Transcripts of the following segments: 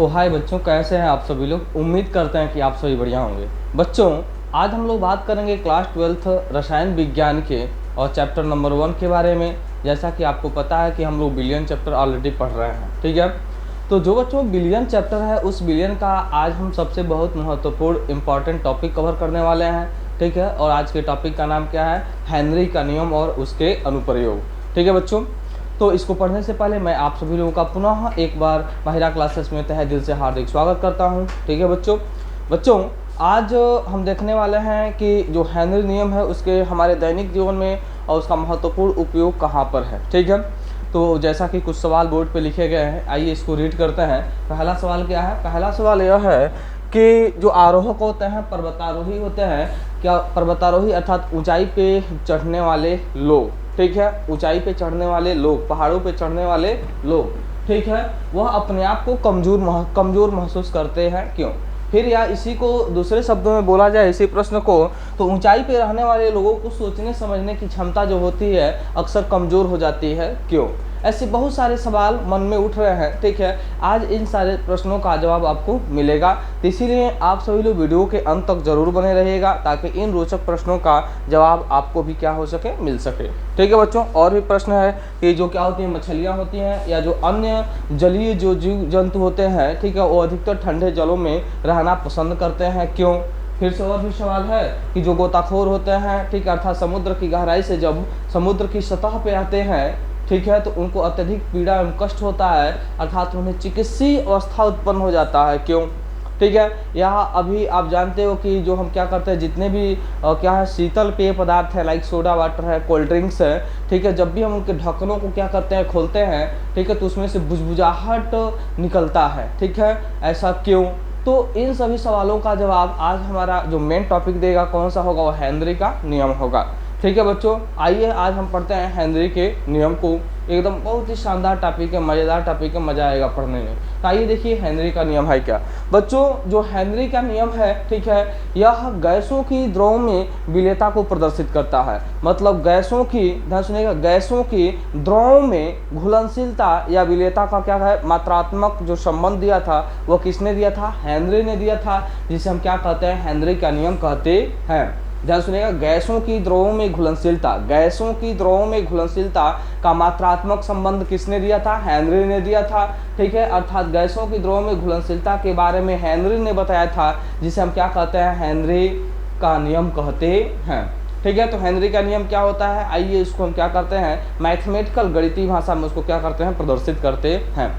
ओ हाय बच्चों, कैसे हैं आप सभी लोग। उम्मीद करते हैं कि आप सभी बढ़िया होंगे। बच्चों, आज हम लोग बात करेंगे क्लास 12th रसायन विज्ञान के और चैप्टर नंबर 1 के बारे में। जैसा कि आपको पता है कि हम लोग बिलियन चैप्टर ऑलरेडी पढ़ रहे हैं, ठीक है। तो जो बच्चों बिलियन चैप्टर है, उस बिलियन का आज हम सबसे बहुत महत्वपूर्ण इंपॉर्टेंट टॉपिक कवर करने वाले हैं, ठीक है। और आज के टॉपिक का नाम क्या है? हेनरी का नियम और उसके अनुप्रयोग, ठीक है बच्चों। तो इसको पढ़ने से पहले मैं आप सभी लोगों का पुनः एक बार माहिरा क्लासेस में तहे दिल से हार्दिक स्वागत करता हूं, ठीक है बच्चों। आज हम देखने वाले हैं कि जो हेनरी नियम है उसके हमारे दैनिक जीवन में और उसका महत्वपूर्ण उपयोग कहाँ पर है, ठीक है। तो जैसा कि कुछ सवाल बोर्ड पे लिखे गए हैं, आइए इसको रीड करते हैं। पहला सवाल क्या है? पहला सवाल यह है कि जो आरोहक होते हैं, पर्वतारोही होते हैं, क्या पर्वतारोही अर्थात ऊंचाई पे चढ़ने वाले लोग, ठीक है, ऊंचाई पे चढ़ने वाले लोग, पहाड़ों पे चढ़ने वाले लोग, ठीक है, वह अपने आप को कमजोर महसूस करते हैं, क्यों? फिर या इसी को दूसरे शब्दों में बोला जाए इसी प्रश्न को, तो ऊंचाई पे रहने वाले लोगों को सोचने समझने की क्षमता जो होती है अक्सर कमजोर हो जाती है, क्यों? ऐसे बहुत सारे सवाल मन में उठ रहे हैं, ठीक है। आज इन सारे प्रश्नों का जवाब आपको मिलेगा, तो इसीलिए आप सभी लोग वीडियो के अंत तक जरूर बने रहिएगा ताकि इन रोचक प्रश्नों का जवाब आपको भी क्या हो सके, मिल सके, ठीक है बच्चों। और भी प्रश्न है कि जो क्या होती है, मछलियाँ होती हैं या जो अन्य जलीय जो जीव जंतु होते हैं, ठीक है, वो अधिकतर ठंडे जलों में रहना पसंद करते हैं, क्यों? फिर से और भी सवाल है कि जो गोताखोर होते हैं, ठीक है, अर्थात समुद्र की गहराई से जब समुद्र की सतह पे आते हैं, ठीक है, तो उनको अत्यधिक पीड़ा एवं कष्ट होता है, अर्थात उन्हें चिकित्सीय अवस्था उत्पन्न हो जाता है, क्यों? ठीक है। यहाँ अभी आप जानते हो कि जो हम क्या करते हैं, जितने भी क्या है शीतल पेय पदार्थ है, लाइक सोडा वाटर है, कोल्ड ड्रिंक्स है, ठीक है, जब भी हम उनके ढक्कनों को क्या करते हैं, खोलते हैं, ठीक है, तो उसमें से बुझबुझाहट निकलता है, ठीक है, ऐसा क्यों? तो इन सभी सवालों का जवाब आज हमारा जो मेन टॉपिक देगा कौन सा होगा, वो हेनरी का नियम होगा, ठीक है बच्चों। आइए आज हम पढ़ते हैं हेनरी के नियम को। एकदम बहुत ही शानदार टॉपिक है, मज़ेदार टॉपिक है, मज़ा आएगा पढ़ने में। तो आइए देखिए हेनरी का नियम है क्या बच्चों। जो हेनरी का नियम है, ठीक है, यह गैसों की द्रव में विलेयता को प्रदर्शित करता है। मतलब गैसों की, ध्यान सुनिएगा, गैसों की द्रव में घुलनशीलता या विलेयता का क्या है, मात्रात्मक जो संबंध दिया था वो किसने दिया था? हेनरी ने दिया था, जिसे हम क्या कहते हैं, हेनरी का नियम कहते हैं। ध्यान सुनिएगा, गैसों की द्रवों में घुलनशीलता, गैसों की द्रवों में घुलनशीलता का मात्रात्मक संबंध किसने दिया था? हेनरी ने दिया था, ठीक है। अर्थात गैसों की द्रवों में घुलनशीलता के बारे में हेनरी ने बताया था, जिसे हम क्या कहते हैं, हेनरी का नियम कहते हैं, ठीक है। तो हेनरी का नियम क्या होता है, आइए इसको हम क्या करते हैं, मैथमेटिकल गणितीय भाषा में उसको क्या करते हैं, प्रदर्शित करते हैं।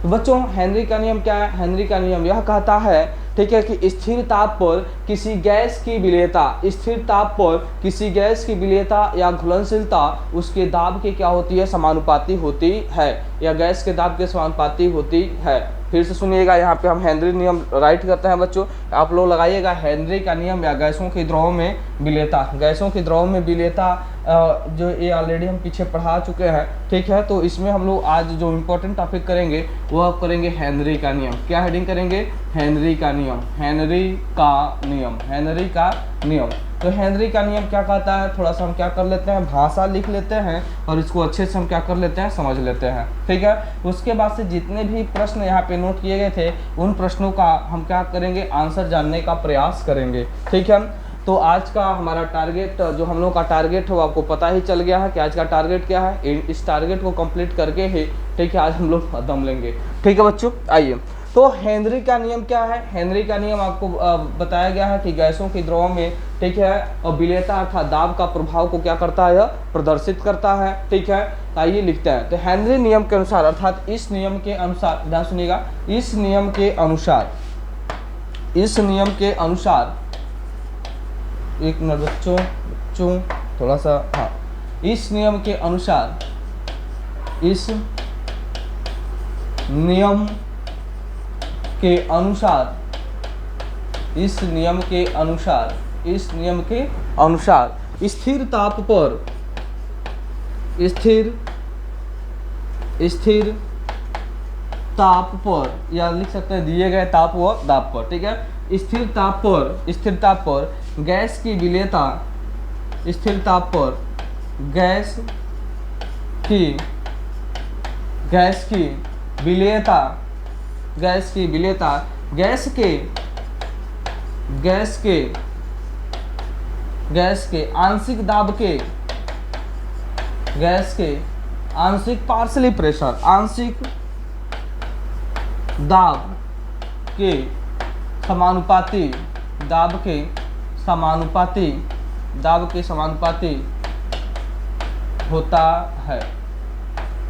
बच्चों हेनरी का नियम क्या है? हेनरी का नियम यह कहता है, ठीक है, कि स्थिर ताप पर किसी गैस की विलेयता, स्थिर ताप पर किसी गैस की विलेयता या घुलनशीलता उसके दाब के क्या होती है, समानुपाती होती है, या गैस के दाब के समानुपाती होती है। फिर से सुनिएगा, यहाँ पे हम हेनरी नियम राइट करते हैं बच्चों, आप लोग लगाइएगा हेनरी का नियम या गैसों की द्रव में विलेयता। गैसों की द्रव में विलेयता जो ये ऑलरेडी हम पीछे पढ़ा चुके हैं, ठीक है। तो इसमें हम लोग आज जो इम्पोर्टेंट टॉपिक करेंगे वो करेंगे हेनरी का नियम। क्या हेडिंग करेंगे? हेनरी का नियम, हेनरी का नियम, हेनरी का नियम। तो हेनरी का नियम क्या कहता है, थोड़ा सा हम क्या कर लेते हैं, भाषा लिख लेते हैं और इसको अच्छे से हम क्या कर लेते हैं, समझ लेते हैं, ठीक है। उसके बाद से जितने भी प्रश्न यहाँ पे नोट किए गए थे उन प्रश्नों का हम क्या करेंगे, आंसर जानने का प्रयास करेंगे, ठीक है। तो आज का हमारा टारगेट, जो हम लोग का टारगेट है वो आपको पता ही चल गया है कि आज का टारगेट क्या है। इस टारगेट को कंप्लीट करके ही, ठीक है, आज हम लोग दम लेंगे, ठीक है बच्चों। आइए, तो हेनरी का नियम क्या है? हेनरी का नियम आपको बताया गया है कि गैसों की द्रव में, ठीक है, और विलेयता अर्थात दाब का प्रभाव को क्या करता है, यह प्रदर्शित करता है, ठीक है। आइए लिखते हैं। तो हेनरी नियम के अनुसार, अर्थात इस नियम के अनुसार, ध्यान सुनिएगा, इस नियम के अनुसार, इस नियम के अनुसार, एक मिनट बच्चों थोड़ा सा, हाँ, इस नियम के अनुसार, इस नियम के अनुसार, इस नियम के अनुसार, इस नियम के अनुसार स्थिर ताप पर, स्थिर ताप पर, या लिख सकते हैं दिए गए ताप व दाब पर, ठीक है, स्थिर ताप पर गैस की विलेयता, स्थिर ताप पर गैस की विलेयता गैस की विलेयता, गैस के आंशिक दाब के, गैस के आंशिक पार्शली प्रेशर, आंशिक दाब के समानुपाती, दाब के समानुपाती होता है।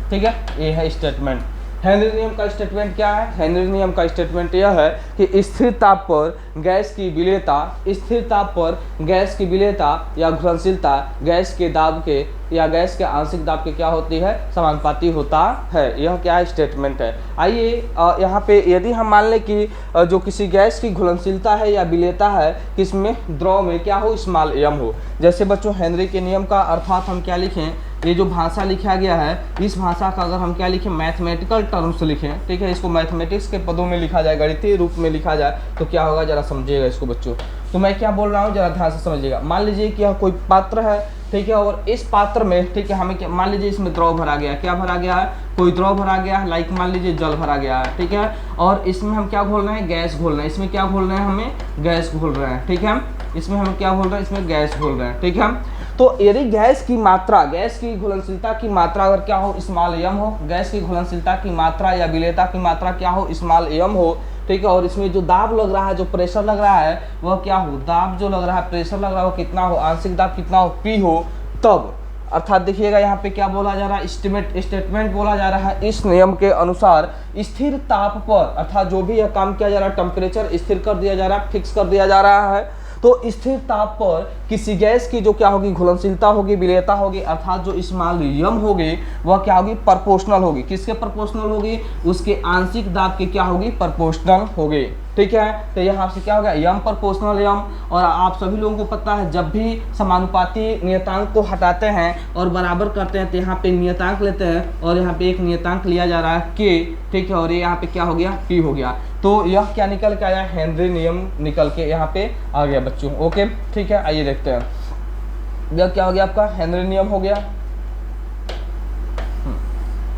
ठीक है, ये है स्टेटमेंट। हेनरी नियम का स्टेटमेंट क्या है? हेनरी नियम का स्टेटमेंट यह है कि स्थिर ताप पर गैस की विलेयता, स्थिर ताप पर गैस की विलेयता या घुलनशीलता गैस के दाब के या गैस के आंशिक दाब के क्या होती है? समानुपाती होता है। यह क्या स्टेटमेंट है? आइए यहाँ पे यदि हम मान लें कि जो किसी गैस की घुलनशीलता है या विलेयता है किसमें? द्रव में क्या हो? स्मॉल m हो। जैसे बच्चों हेनरी के नियम का अर्थात हम क्या लिखें? ये जो भाषा लिखा गया है, इस भाषा का अगर हम क्या लिखें? मैथमेटिकल टर्म्स लिखें। ठीक है, इसको मैथमेटिक्स के पदों में लिखा जाए, गणितीय रूप में लिखा जाए तो क्या होगा, जरा समझिएगा इसको बच्चों। तो मैं क्या बोल रहा हूँ, जरा ध्यान से समझिएगा। मान लीजिए कि यह कोई पात्र है, ठीक है, और इस पात्र में, ठीक है, हमें मान लीजिए इसमें द्रव भरा गया है। क्या भरा गया है? कोई द्रव भरा गया है, लाइक मान लीजिए जल भरा गया है। ठीक है, और इसमें हम क्या घोल रहे हैं? गैस घोल रहे हैं। इसमें क्या घोल रहे हैं? हमें गैस घोल रहे हैं। ठीक है, इसमें हम क्या घोल रहे हैं? इसमें गैस घोल रहे हैं। ठीक है, तो यदि गैस की मात्रा, गैस की घुलनशीलता की मात्रा अगर क्या हो? स्मॉल m हो, गैस की घुलनशीलता की मात्रा या विलेयता की मात्रा क्या हो? स्मॉल m हो। ठीक है, और इसमें जो दाब लग रहा है, जो प्रेशर लग रहा है वह क्या हो? दाब जो लग रहा है, प्रेशर लग रहा है वो कितना हो? आंशिक दाब कितना हो? P हो। तब अर्थात देखिएगा यहाँ पे क्या बोला जा रहा है? स्टेटमेंट बोला जा रहा है। इस नियम के अनुसार स्थिर ताप पर, अर्थात जो भी यह काम किया जा रहा है, टेम्परेचर स्थिर कर दिया जा रहा है, फिक्स कर दिया जा रहा है, तो स्थिर ताप पर किसी गैस की जो क्या होगी? घुलनशीलता होगी, विलेयता होगी, अर्थात जो स्मॉल m होगी वह क्या होगी? प्रोपोर्शनल होगी। किसके प्रोपोर्शनल होगी? उसके आंशिक दाब के क्या होगी? प्रोपोर्शनल होगी। ठीक है, तो यहाँ से क्या हो गया? m proportional m। और आप सभी लोगों को पता है जब भी समानुपाती नियतांक को हटाते हैं और बराबर करते हैं तो यहाँ पे नियतांक लेते हैं और यहाँ पे एक नियतांक लिया जा रहा है k। ठीक है, और ये यहाँ पे क्या हो गया? p हो गया। तो यह क्या निकल के आया? हेनरी नियम निकल के यहाँ पे आ गया बच्चों। ओके, ठीक है, आइए देखते हैं। यह क्या हो गया आपका? हेनरी नियम हो गया।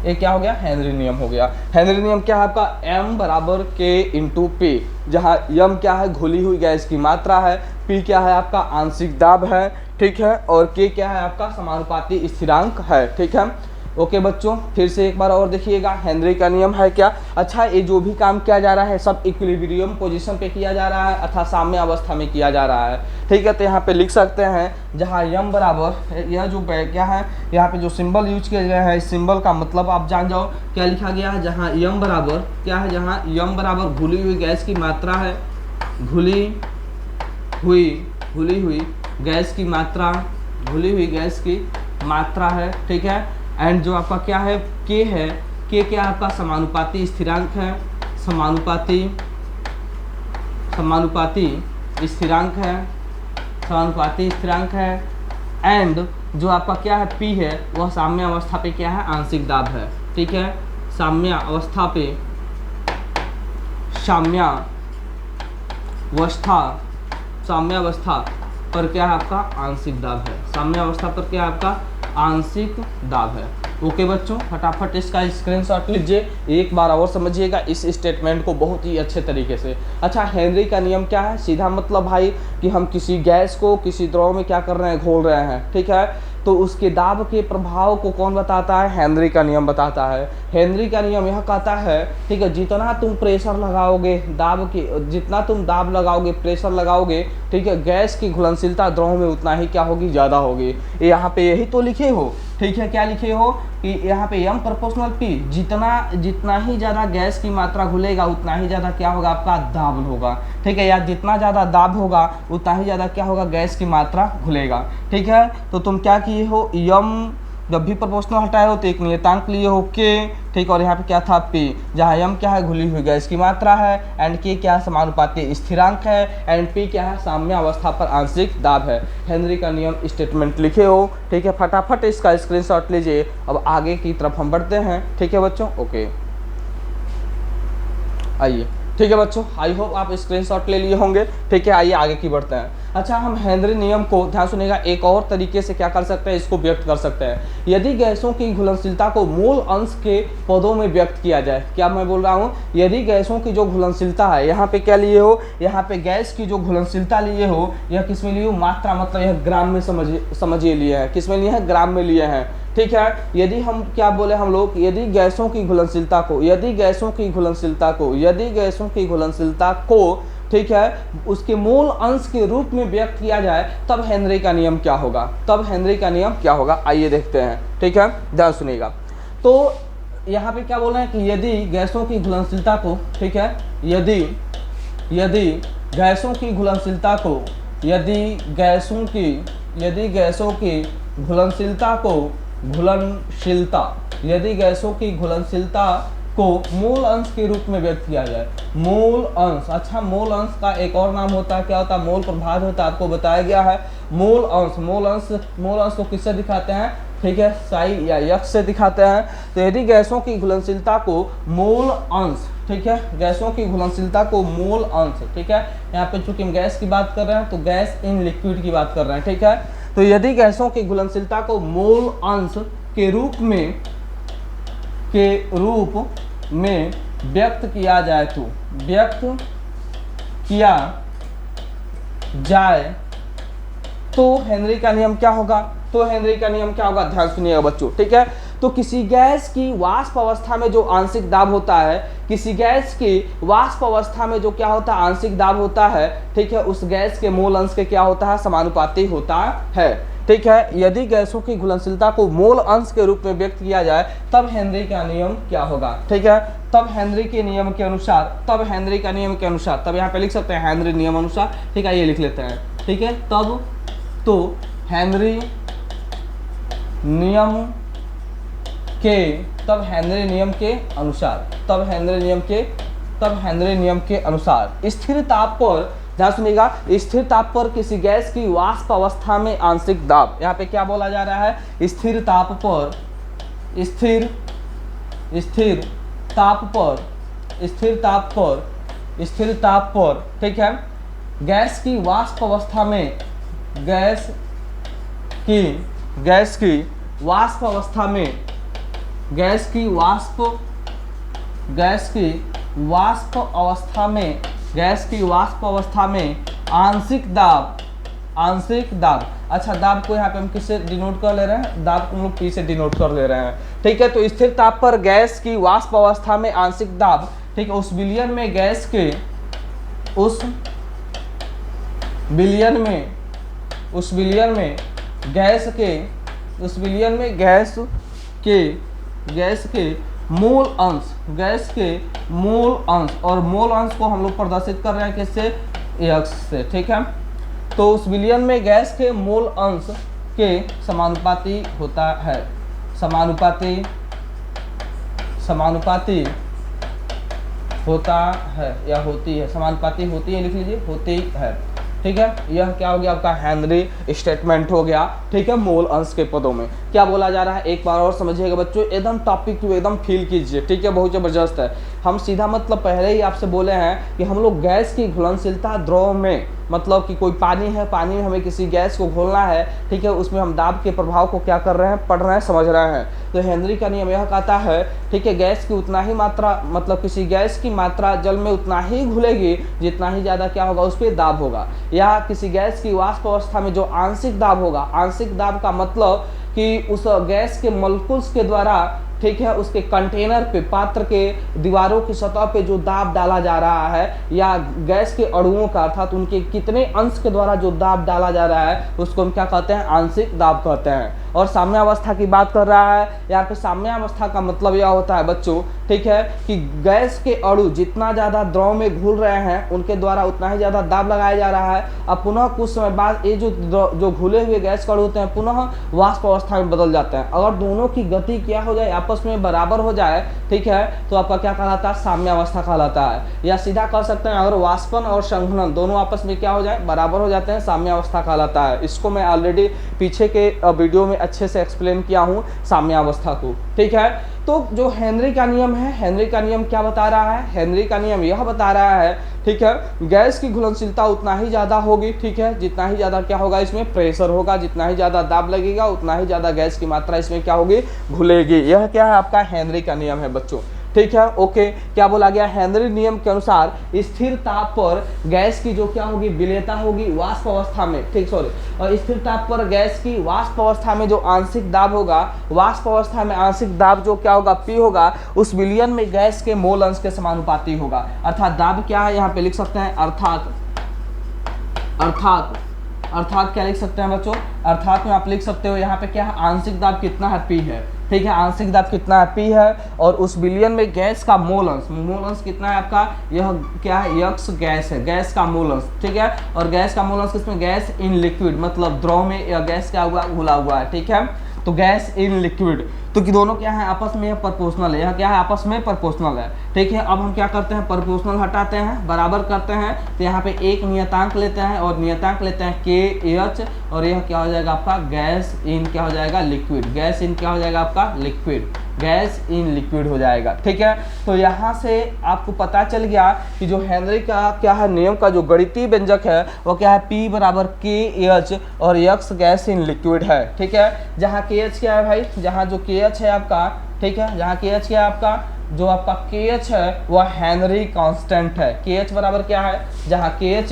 ये क्या हो गया? हेनरी नियम हो गया। हेनरी नियम क्या है आपका? m बराबर k इंटू पी, जहाँ m क्या है? घुली हुई गैस की मात्रा है, p क्या है आपका? आंशिक दाब है। ठीक है, और k क्या है आपका? समानुपाती स्थिरांक है। ठीक है, ओके बच्चों, फिर से एक बार और देखिएगा हेनरी का नियम है क्या? अच्छा, ये जो भी काम किया जा रहा है सब इक्विलिब्रियम पोजीशन पे किया जा रहा है अर्थात साम्य अवस्था में किया जा रहा है। ठीक है, तो यहाँ पे लिख सकते हैं जहाँ m बराबर, यह जो क्या है यहाँ पे जो सिंबल यूज किया गया है, इस सिंबल का मतलब आप जान जाओ क्या लिखा गया है। जहाँ m बराबर क्या है? जहाँ m बराबर घुली हुई गैस की मात्रा है, घुली हुई गैस की मात्रा, घुली हुई गैस की मात्रा है। ठीक है, एंड जो आपका क्या है? k है। k क्या आपका? समानुपाती स्थिरांक है, समानुपाती स्थिरांक है। एंड जो आपका क्या है? p है, वह साम्य अवस्था पे क्या है? आंशिक दाब है। ठीक है, साम्य अवस्था पर क्या है आपका? आंशिक दाब है। साम्य अवस्था पर क्या है आपका? आंशिक दाब है। ओके बच्चों, फटाफट इसका स्क्रीनशॉट लीजिए, एक बार और समझिएगा इस स्टेटमेंट को बहुत ही अच्छे तरीके से। अच्छा, हेनरी का नियम क्या है? सीधा मतलब भाई कि हम किसी गैस को किसी द्रव में क्या कर रहे हैं? घोल रहे हैं। ठीक है, तो उसके दाब के प्रभाव को कौन बताता है? हेनरी का नियम बताता है। हेनरी का नियम यह कहता है, ठीक है, जितना तुम प्रेशर लगाओगे, जितना तुम दाब लगाओगे, प्रेशर लगाओगे, ठीक है, गैस की घुलनशीलता द्रव में उतना ही क्या होगी? ज़्यादा होगी। यहाँ पे यही तो लिखे हो। ठीक है, क्या लिखे हो कि यहाँ पे m प्रोपोर्शनल p, जितना ही ज़्यादा गैस की मात्रा घुलेगा उतना ही ज़्यादा क्या होगा? आपका दाब होगा। ठीक है, या जितना ज़्यादा दाब होगा उतना ही ज़्यादा क्या होगा? गैस की मात्रा घुलेगा। ठीक है, तो तुम क्या किए हो? m जब भी प्रोपोर्शनल हटाए हो तो एक नियतांक लिए हो k। ठीक, और यहाँ पे क्या था? p, जहाँ m क्या है? घुली हुई गैस की मात्रा है, एंड k क्या है? समानुपाती स्थिरांक है, एंड p क्या है? साम्य अवस्था पर आंशिक दाब है। हेनरी का नियम स्टेटमेंट लिखे हो। ठीक है, फटाफट इसका स्क्रीनशॉट लीजिए। अब आगे की तरफ हम बढ़ते हैं। ठीक है बच्चों, ओके, आइए। ठीक है बच्चों, आई होप आप स्क्रीनशॉट ले लिए होंगे। ठीक है, आइए आगे की बढ़ते हैं। अच्छा, हम हेनरी नियम को ध्यान सुनिएगा एक और तरीके से क्या कर सकते हैं, इसको व्यक्त कर सकते हैं। यदि गैसों की घुलनशीलता को मूल अंश के पदों में व्यक्त किया जाए, क्या मैं बोल रहा हूँ, यदि गैसों की जो घुलनशीलता है, यहाँ पे क्या लिए हो, यहाँ पे गैस की जो घुलनशीलता लिए हो, यह किस में लिए हो, मात्रा, मतलब यह ग्राम में समझिए लिए हैं, किस में लिए हैं, ग्राम में लिए हैं। ठीक है, यदि हम क्या बोले हम लोग, यदि गैसों की घुलनशीलता को, यदि गैसों की घुलनशीलता को, यदि गैसों की घुलनशीलता को, ठीक है, उसके मूल अंश के रूप में व्यक्त किया जाए, तब हेनरी का नियम क्या होगा, तब हेनरी का नियम क्या होगा, आइए देखते हैं। ठीक है, ध्यान सुनिएगा। तो यहाँ पे क्या बोल रहे हैं कि यदि गैसों की घुलनशीलता को, ठीक है, यदि गैसों की घुलनशीलता को, यदि गैसों की घुलनशीलता को, यदि गैसों की घुलनशीलता को मूल अंश के रूप में व्यक्त किया जाए, मूल अंश। अच्छा, मूल अंश का एक और नाम होता है, क्या होता है, मोल प्रभाव होता है, आपको बताया गया है। मूल अंश को किससे दिखाते हैं, ठीक है, साई या यक्ष से दिखाते हैं। तो यदि गैसों की घुलनशीलता को मूल अंश, ठीक है, गैसों की घुलनशीलता को मूल अंश, ठीक है, यहाँ पे चूंकि हम गैस की बात कर रहे हैं तो गैस इन लिक्विड की बात कर रहे हैं। ठीक है, तो यदि गैसों की घुलनशीलता को मूल अंश के रूप में व्यक्त किया जाए, तो व्यक्त किया जाए तो हेनरी का नियम क्या होगा, तो हेनरी का नियम क्या होगा, ध्यान सुनिएगा बच्चों। ठीक है, तो किसी गैस की वाष्प अवस्था में जो आंशिक दाब होता है, किसी गैस की वाष्प अवस्था में जो क्या होता है, आंशिक दाब होता है, ठीक है, उस गैस के मूल अंश के क्या होता है, समानुपाती होता है। ठीक है, यदि गैसों की घुलनशीलता को मूल अंश के रूप में व्यक्त किया जाए, तब हेनरी का नियम क्या होगा। ठीक है, तब हेनरी के नियम के अनुसार, तब यहाँ पे लिख सकते हैं हेनरी नियम अनुसार। ठीक है, ये लिख लेते हैं। ठीक है, तब हेनरी नियम के अनुसार स्थिर ताप पर, ध्यान सुनिएगा, स्थिर ताप पर किसी गैस की वाष्प अवस्था में आंशिक दाब, यहाँ पे क्या बोला जा रहा है, स्थिर ताप पर, ठीक है, गैस की वाष्प अवस्था में, गैस की वाष्प अवस्था में आंशिक दाब। अच्छा, दाब को यहाँ पे हम किससे डिनोट कर ले रहे हैं, दाब को हम लोग पी से डिनोट कर ले रहे हैं। ठीक है, तो स्थिर ताप पर गैस की वाष्प अवस्था में आंशिक दाब, ठीक है, उस विलयन में गैस के मूल अंश, और मूल अंश को हम लोग प्रदर्शित कर रहे हैं किससे, एक्स से। ठीक है, तो उस विलयन में गैस के मूल अंश के समानुपाती होता है, समानुपाती होता है या होती है, समानुपाती होती है, लिख लीजिए, होती है। ठीक है, यह क्या हो गया, आपका हेनरी स्टेटमेंट हो गया। ठीक है, मूल अंश के पदों में क्या बोला जा रहा है, एक बार और समझिएगा बच्चों, एकदम टॉपिक टू एकदम फील कीजिए। ठीक है, बहुत जबरदस्त है। हम सीधा मतलब पहले ही आपसे बोले हैं कि हम लोग गैस की घुलनशीलता द्रव में, मतलब कि कोई पानी है, पानी में हमें किसी गैस को घोलना है, ठीक है, उसमें हम दाब के प्रभाव को क्या कर रहे हैं, पढ़ रहे हैं, समझ रहे हैं। तो हेनरी का नियम यह कहता है, ठीक है, गैस की उतना ही मात्रा, मतलब किसी गैस की मात्रा जल में उतना ही घुलेगी जितना ही ज़्यादा क्या होगा, उस पर दाब होगा। या किसी गैस की वाष्प अवस्था में जो आंशिक दाब होगा, आंशिक दाब का मतलब कि उस गैस के मॉलिक्यूल्स के द्वारा, ठीक है, उसके कंटेनर पे, पात्र के दीवारों की सतह पे जो दाब डाला जा रहा है, या गैस के अणुओं का, अर्थात उनके कितने अंश के द्वारा जो दाब डाला जा रहा है, उसको हम क्या कहते हैं, आंशिक दाब कहते हैं। और साम्यावस्था की बात कर रहा है, यहाँ पे साम्यावस्था का मतलब यह होता है बच्चों, ठीक है, कि गैस के अणु जितना ज़्यादा द्रव में घुल रहे हैं, उनके द्वारा उतना ही ज़्यादा दाब लगाया जा रहा है। अब पुनः कुछ समय बाद ये जो घुले हुए गैस के अणु होते हैं, पुनः वाष्प अवस्था में बदल जाते हैं। अगर दोनों की गति क्या हो जाए, आपस में बराबर हो जाए, ठीक है, तो आपका क्या कहलाता है, साम्यावस्था कहलाता है। या सीधा कह सकते हैं, अगर वाष्पन और संघनन दोनों आपस में क्या हो जाए, बराबर हो जाते हैं, साम्यावस्था कहलाता है। इसको मैं ऑलरेडी पीछे के वीडियो में अच्छे से एक्सप्लेन किया हूँ, साम्यावस्था को। ठीक है, तो जो हेनरी का नियम है, हेनरी का नियम क्या बता रहा है, हेनरी का नियम यह बता रहा है, ठीक है, गैस की घुलनशीलता उतना ही ज़्यादा होगी, ठीक है, जितना ही ज़्यादा क्या होगा इसमें प्रेशर होगा, जितना ही ज़्यादा दाब लगेगा उतना ही ज़्यादा गैस की मात्रा इसमें क्या होगी, घुलेगी। यह क्या है आपका हेनरी का नियम है बच्चों, ठीक है। ओके, क्या बोला गया, हेनरी नियम के अनुसार स्थिर ताप पर गैस की जो क्या होगी, विलेयता होगी वाष्प अवस्था में, ठीक, सॉरी, और स्थिर ताप पर गैस की वाष्प अवस्था में जो आंशिक दाब होगा, वाष्प अवस्था में आंशिक दाब जो क्या होगा, P होगा, उस विलयन में गैस के मोल अंश के समानुपाती होगा। अर्थात दाब क्या है यहाँ पे लिख सकते हैं, अर्थात क्या लिख सकते हैं बच्चों, अर्थात में आप लिख सकते हो यहाँ पे क्या है, आंशिक दाब कितना है, P है, ठीक है, आंशिक दाब कितना है, P है, और उस विलयन में गैस का मोल अंश कितना है आपका, यह क्या है, यक्स गैस है, गैस का मोल अंश, ठीक है, और गैस का मोल अंश किसमें, गैस इन लिक्विड, मतलब द्रव में या गैस क्या हुआ, घुला हुआ है, ठीक है, तो गैस इन लिक्विड, तो कि दोनों क्या है आपस में प्रोपोर्शनल है, यह क्या है आपस में प्रोपोर्शनल है, ठीक है। अब हम क्या करते हैं, प्रोपोर्शनल हटाते हैं, बराबर करते हैं, तो यहाँ पे एक नियतांक लेते हैं और नियतांक लेते हैं KH, और यह क्या हो जाएगा आपका गैस इन क्या हो जाएगा, लिक्विड, गैस इन क्या हो जाएगा आपका, लिक्विड, गैस इन लिक्विड हो जाएगा, ठीक है। तो यहाँ से आपको पता चल गया कि जो हेनरी का क्या है नियम का जो गणितीय व्यंजक है वो क्या है, P बराबर KH और यक्स गैस इन लिक्विड है, ठीक है। जहाँ KH क्या है भाई, जहाँ जो KH है आपका, ठीक है, जहाँ KH क्या है आपका, जो आपका KH है वह हेनरी कांस्टेंट है। KH बराबर क्या है, जहाँ KH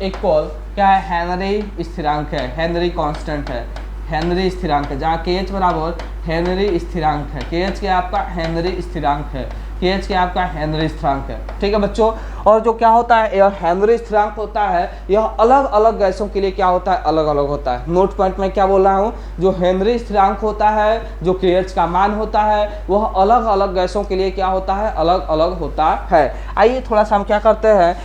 इक्वल क्या है, हेनरी स्थिरांक है, हेनरी कांस्टेंट है, हेनरी स्थिरांक है, जहाँ KH बराबर हेनरी स्थिरांक है, KH क्या आपका हेनरी स्थिरांक है, KH क्या आपका हेनरी स्थिरांक है, ठीक है बच्चों। और जो क्या होता है, यह हेनरी स्थिरांक होता है, यह अलग अलग गैसों के लिए क्या होता है, अलग अलग होता है। नोट पॉइंट में क्या बोल रहा हूँ, जो हेनरी स्थिरांक होता है, जो KH का मान होता है, वह अलग अलग गैसों के लिए क्या होता है, अलग अलग होता है। आइए थोड़ा सा हम क्या करते हैं,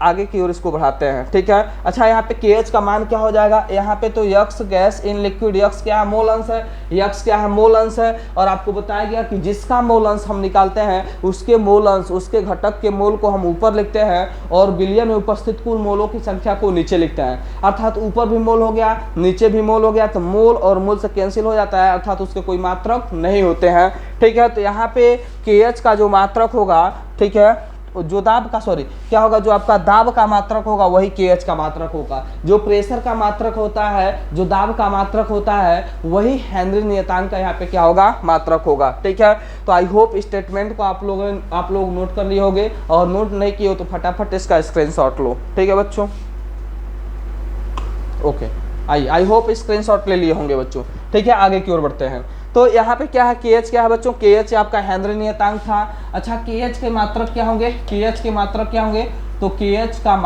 आगे की ओर इसको बढ़ाते हैं, ठीक है। अच्छा, यहाँ पे KH का मान क्या हो जाएगा, यहाँ पे तो x gas in liquid, x क्या है, मोल अंश है, यक्स क्या है, मोल अंश है, और आपको बताया गया कि जिसका मोल अंश हम निकालते हैं उसके मोल अंश, उसके घटक के मोल को हम ऊपर लिखते हैं और विलयन में उपस्थित कुल मोलों की संख्या को नीचे लिखते हैं। अर्थात ऊपर भी मोल हो गया, नीचे भी मोल हो गया, तो मोल और मोल से कैंसिल हो जाता है, अर्थात उसके कोई मात्रक नहीं होते हैं, ठीक है। तो यहाँ पे KH का जो मात्रक होगा, ठीक है, जो दाब का सॉरी क्या होगा, जो आपका दाब का मात्रक होगा वही KH का मात्रक होगा, जो प्रेशर का मात्रक होता है, जो दाब का मात्रक होता है वही हेनरी नियतांक का यहाँ पे क्या होगा, मात्रक होगा, ठीक है। तो आई होप स्टेटमेंट को आप लोग नोट कर लिए होंगे, और नोट नहीं किए हो तो फटाफट इसका स्क्रीनशॉट लो, ठीक है बच्चों। ओके, आई होप स्क्रीनशॉट ले लिए होंगे बच्चों, ठीक है। आगे की ओर बढ़ते हैं। तो यहाँ पे क्या है, KH क्या है बच्चों, KH आपका हेनरी नियतांक था। अच्छा, KH के मात्रक क्या होंगे, KH के मात्रक क्या होंगे, तो KH का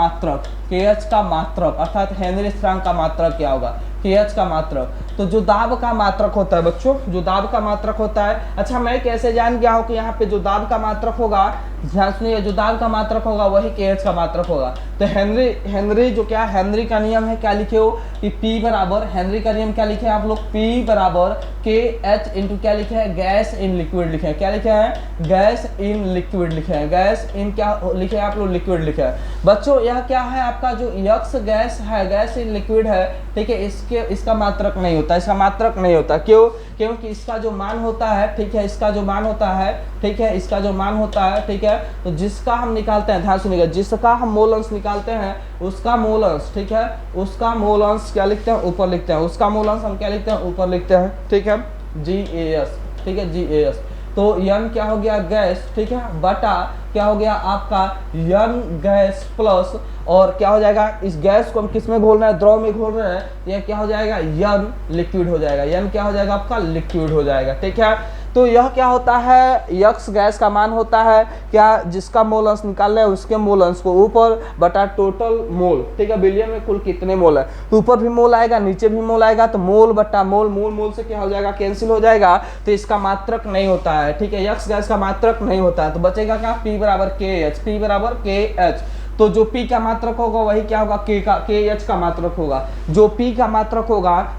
मात्रक अर्थात हेनरी स्थिरांक का मात्रक क्या होगा, KH का मात्रक। तो जो दाब का मात्रक होता है बच्चों, जो दाब का मात्रक होता है, अच्छा मैं कैसे जान गया हूँ कि यहाँ पे जो दाब का मात्रक होगा, ध्यान सुनिए, जो दाब का मात्रक होगा वही KH का मात्रक होगा। तो हेनरी जो क्या हेनरी का नियम है, क्या लिखे हो कि P बराबर, हेनरी का नियम क्या लिखे आप लोग, P बराबर KH इंटू क्या लिखे हैं, गैस इन लिक्विड लिखे हैं, क्या लिखे हैं, गैस इन लिक्विड लिखे हैं, गैस इन क्या लिखे हैं आप लोग, लिक्विड लिखे हैं बच्चों। यह क्या है आपका जो यक्स गैस है, गैस इन लिक्विड है, ठीक है, इसका मात्रक नहीं होता, इसका मात्रक नहीं होता, क्यों, क्योंकि इसका जो मान होता है, ठीक है, इसका जो मान होता है, ठीक है, इसका जो मान होता है, ठीक है, तो जिसका हम निकालते हैं, ध्यान सुनिएगा, जिसका हम मोल अंश निकालते हैं उसका मोल अंश, ठीक है, उसका मोल अंश क्या लिखते हैं, ऊपर लिखते हैं, उसका मोल अंश हम क्या लिखते हैं, ऊपर लिखते हैं, ठीक है, GAS, ठीक है, GAS। तो N क्या हो गया, गैस, ठीक है, बटा क्या हो गया आपका N गैस प्लस, और क्या हो जाएगा, इस गैस को हम किस में घोल रहे हैं, द्रव में घोल रहे हैं, यह क्या हो जाएगा, N लिक्विड हो जाएगा, N क्या हो जाएगा आपका, लिक्विड हो जाएगा, ठीक है। तो यह क्या होता है, यक्स गैस का मान होता है क्या, जिसका मोल अंश निकाल रहे हैं उसके मोल अंश को ऊपर बटा टोटल मोल, ठीक है, विलयन में कुल कितने मोल है, तो ऊपर भी मोल आएगा नीचे भी मोल आएगा, तो मोल बटा मोल, मोल से क्या हो जाएगा, कैंसिल हो जाएगा, तो इसका मात्रक नहीं होता है, ठीक है, यक्स गैस का मात्रक नहीं होता है, तो बचेगा क्या, P बराबर KH, P बराबर KH। तो जो P का मात्रक होगा वही क्या होगा, KH का मात्रक होगा, जो P का मात्रक होगा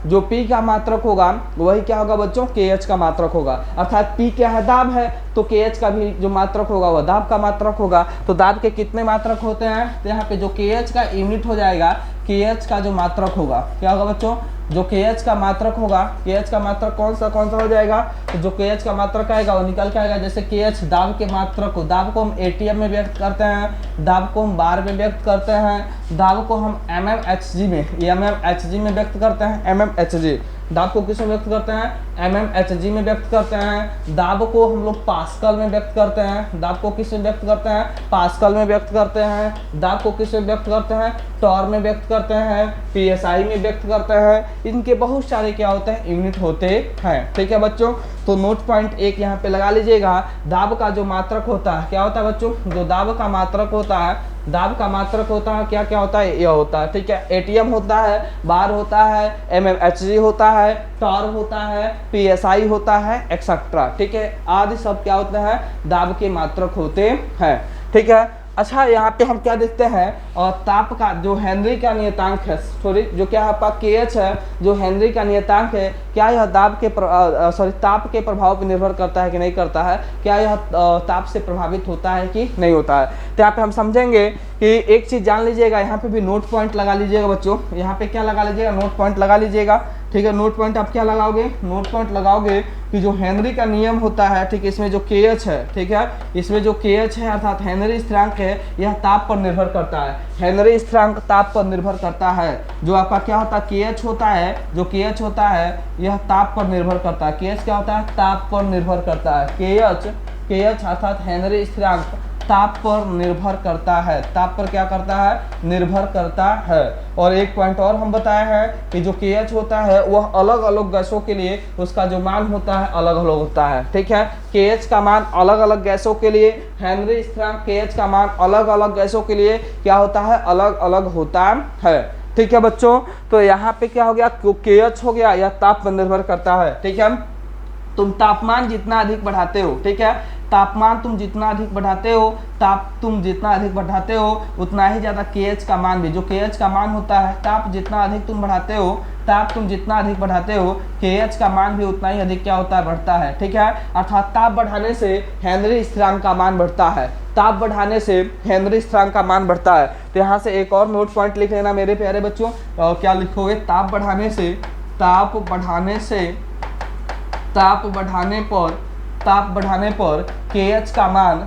वही क्या होगा बच्चों, KH का मात्रक होगा। अर्थात P क्या है, दाब है, तो KH का भी जो मात्रक होगा वह दाब का मात्रक होगा। तो दाब के कितने मात्रक होते हैं, तो यहाँ पे जो KH का यूनिट हो जाएगा, KH का जो मात्रक होगा, क्या होगा बच्चों, जो KH का मात्रक होगा, KH का मात्रक कौन सा हो जाएगा, तो जो KH का मात्रक आएगा वो निकल के आएगा। जैसे KH दाब के मात्रक को, दाब को हम ATM में व्यक्त करते हैं, दाब को हम बार में व्यक्त करते हैं, दाब को हम mmHg में व्यक्त करते हैं, mmHg दाब को किस में व्यक्त करते हैं, mmHg में व्यक्त करते हैं। दाब को हम लोग पास्कल में व्यक्त करते हैं, दाब को किस में व्यक्त करते हैं, पास्कल में व्यक्त करते हैं। दाब को किस में व्यक्त करते हैं, टॉर में व्यक्त करते हैं, PSI में व्यक्त करते हैं। इनके बहुत सारे क्या होते हैं, यूनिट होते हैं। ठीक है बच्चों, तो नोट पॉइंट एक यहाँ पे लगा लीजिएगा। दाब का जो मात्रक होता है, क्या होता है बच्चों, जो दाब का मात्रक होता है, दाब का मात्रक होता है, क्या क्या होता है, यह होता है। ठीक है, ATM होता है, बार होता है, mmHg होता है, टॉर होता है, PSI होता है, एक्सेट्रा। ठीक है, आदि सब क्या होते हैं, दाब के मात्रक होते हैं। ठीक है, अच्छा यहाँ पे हम क्या देखते हैं, और ताप का जो हेनरी का नियतांक है, सॉरी जो क्या आपका KH है, जो हेनरी का नियतांक है, क्या यह दाब के ताप के प्रभाव पर निर्भर करता है कि नहीं करता है, क्या यह ताप से प्रभावित होता है कि नहीं होता है। तो यहाँ पे हम समझेंगे कि एक चीज़ जान लीजिएगा, यहाँ पे भी नोट पॉइंट लगा लीजिएगा बच्चों, यहाँ पे क्या लगा लीजिएगा, नोट पॉइंट लगा लीजिएगा। ठीक है, नोट पॉइंट आप क्या लगाओगे, नोट पॉइंट लगाओगे कि जो हेनरी का नियम होता है, ठीक है, इसमें जो KH है, ठीक है, इसमें जो KH है अर्थात हेनरी स्थिरांक है, यह ताप पर निर्भर करता है। हेनरी स्थिरांक ताप पर निर्भर करता है। जो आपका क्या होता है, KH होता है, जो KH होता है यह ताप पर निर्भर करता है। KH क्या होता है, ताप पर निर्भर करता है। KH अर्थात हेनरी स्थिरांक ताप पर निर्भर करता है, ताप पर क्या करता है, निर्भर करता है। और एक पॉइंट और हम बताए हैं कि जो KH होता है वह अलग अलग गैसों के लिए उसका जो मान होता है अलग अलग होता है। ठीक है, KH का मान अलग अलग गैसों के लिए, हेनरी स्थिरांक KH का मान अलग अलग गैसों के लिए क्या होता है, अलग अलग होता है। ठीक है बच्चों, तो यहाँ पे क्या हो गया, KH हो गया, यह ताप पर निर्भर करता है। ठीक है, तुम तापमान जितना अधिक बढ़ाते हो, ठीक है, तापमान तुम जितना अधिक बढ़ाते हो, ताप तुम जितना अधिक बढ़ाते हो उतना ही ज़्यादा KH का मान भी, जो KH का मान होता है, ताप जितना अधिक तुम बढ़ाते हो, ताप तुम जितना अधिक बढ़ाते हो, KH का मान भी उतना ही अधिक क्या होता है, बढ़ता है। ठीक है, अर्थात ताप बढ़ाने से हेनरी स्थिरांक का मान बढ़ता है, ताप बढ़ाने से हेनरी स्थिरांक का मान बढ़ता है। तो यहाँ से एक और नोट पॉइंट लिख लेना मेरे प्यारे बच्चों, क्या लिखोगे, ताप बढ़ाने पर KH का मान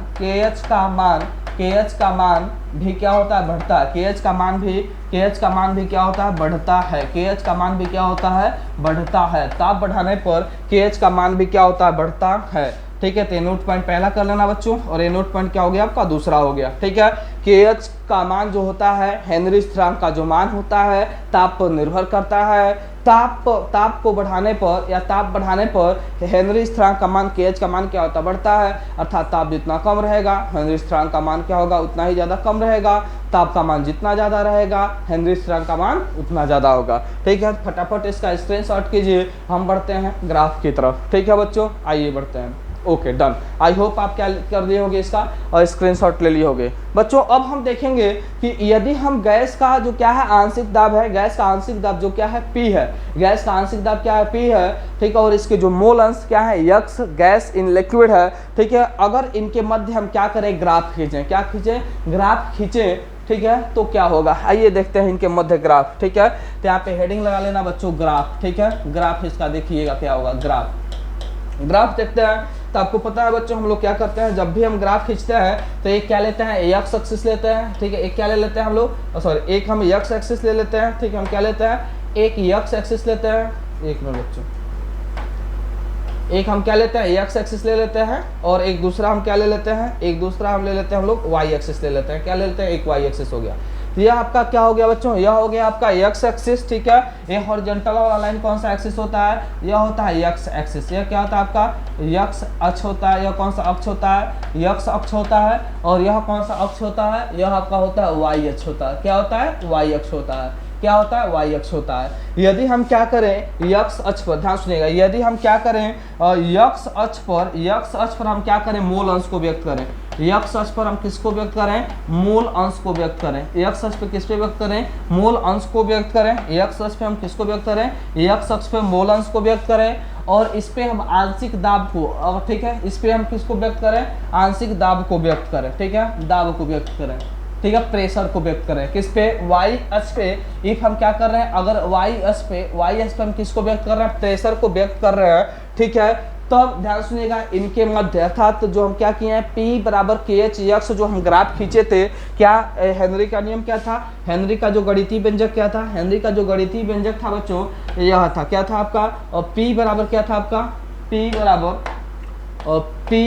भी क्या होता है, बढ़ता है। KH का मान भी क्या होता है, बढ़ता है। KH का मान भी क्या होता है, बढ़ता है। ताप बढ़ाने पर KH का मान भी क्या होता है, बढ़ता है। ठीक है, तो नोट पॉइंट पहला कर लेना बच्चों, और ये नोट पॉइंट क्या हो गया आपका, दूसरा हो गया। ठीक है, KH का मान जो होता है, हेनरी स्थिरांक का जो मान होता है, ताप पर निर्भर करता है। ताप को बढ़ाने पर या ताप बढ़ाने पर हेनरी स्थिरांक का मान, KH का मान क्या होता है, बढ़ता है। अर्थात ताप जितना कम रहेगा, हेनरी स्थिरांक का मान क्या होगा, उतना ही ज़्यादा कम रहेगा। ताप का मान जितना ज़्यादा रहेगा, हेनरी स्थिरांक का मान उतना ज़्यादा होगा। ठीक है, फटाफट इसका स्क्रीनशॉट कीजिए, हम बढ़ते हैं ग्राफ की तरफ। ठीक है बच्चों, आइए बढ़ते हैं। Okay, done. आई होप आप क्या कर दिए होगे इसका और स्क्रीनशॉट ले लिए होगे। बच्चों अब हम देखेंगे कि यदि हम गैस का जो क्या है आंशिक दाब है, गैस का आंशिक दाब जो क्या है P है, गैस का आंशिक दाब क्या है, P है। ठीक है, और इसके जो मोल अंश क्या है, X, गैस इन लिक्विड है। ठीक है, अगर इनके मध्य हम क्या करें, ग्राफ खींचें, क्या खींचें, ग्राफ खींचें। ठीक है, तो क्या होगा, आइए देखते हैं इनके मध्य ग्राफ। ठीक है, तो यहाँ पे हेडिंग लगा लेना बच्चों, ग्राफ। ठीक है, ग्राफ इसका देखिएगा क्या होगा, ग्राफ देखते हैं। तो आपको पता है बच्चों, हम लोग क्या करते हैं, जब भी हम ग्राफ खींचते हैं तो एक क्या लेते हैं, X एक्सिस लेते हैं। ठीक है, एक क्या ले लेते हैं हम लोग, सॉरी एक हम X एक्सिस ले लेते हैं। ठीक है, हम क्या लेते हैं, एक X एक्सिस लेते हैं। एक मिनट बच्चों, एक हम क्या लेते हैं, X एक्सिस ले लेते हैं, और एक दूसरा हम क्या ले लेते हैं, एक दूसरा हम ले लेते हैं हम लोग Y एक्सिस ले लेते हैं। क्या ले लेते हैं, एक Y एक्सिस हो गया। तो यह आपका क्या हो गया बच्चों, यह हो गया आपका X एक्सिस। ठीक है, ये हॉरिजॉन्टल वाला लाइन कौन सा एक्सिस होता है, यह होता है X एक्सिस। यह क्या होता है आपका X अक्ष होता है। यह कौन सा अक्ष होता है, X अक्ष होता है। और यह कौन सा अक्ष होता है, यह आपका होता है Y अक्ष होता है। क्या होता है, Y अक्ष होता है। क्या होता है, Y अक्ष होता है। यदि हम क्या करें, X अक्ष पर, ध्यान सुनिएगा, यदि हम क्या करें X अक्ष पर हम क्या करें, मूल अंश को व्यक्त करें। X अक्ष पर हम किसको व्यक्त करें, मूल अंश को व्यक्त करें। X अक्ष पे किस पे व्यक्त करें, मूल अंश को व्यक्त करें। X अक्ष पे हम किसको व्यक्त करें, X अक्ष पे मूल अंश को व्यक्त करें। और इस पे हम आंशिक दाब को, ठीक है, इस पे हम किसको व्यक्त करें, आंशिक दाब को व्यक्त करें, ठीक है, दाब को व्यक्त करें, ठीक है, प्रेशर को व्यक्त करें किस पे, वाई अक्ष पे। इफ हम क्या कर रहे हैं, अगर वाई अक्ष पे हम किसको व्यक्त कर रहे हैं, प्रेशर को व्यक्त कर रहे हैं, ठीक है। तब ध्यान सुनिएगा, इनके मध्य अर्थात जो हम क्या किए हैं, P बराबर KH यक्स जो हम ग्राफ खींचे थे, क्या हेनरी का नियम क्या था, हेनरी का जो गणितीय व्यंजक क्या था, हेनरी का जो गणितीय व्यंजक था बच्चों यह था, क्या था आपका, और P बराबर क्या था आपका, P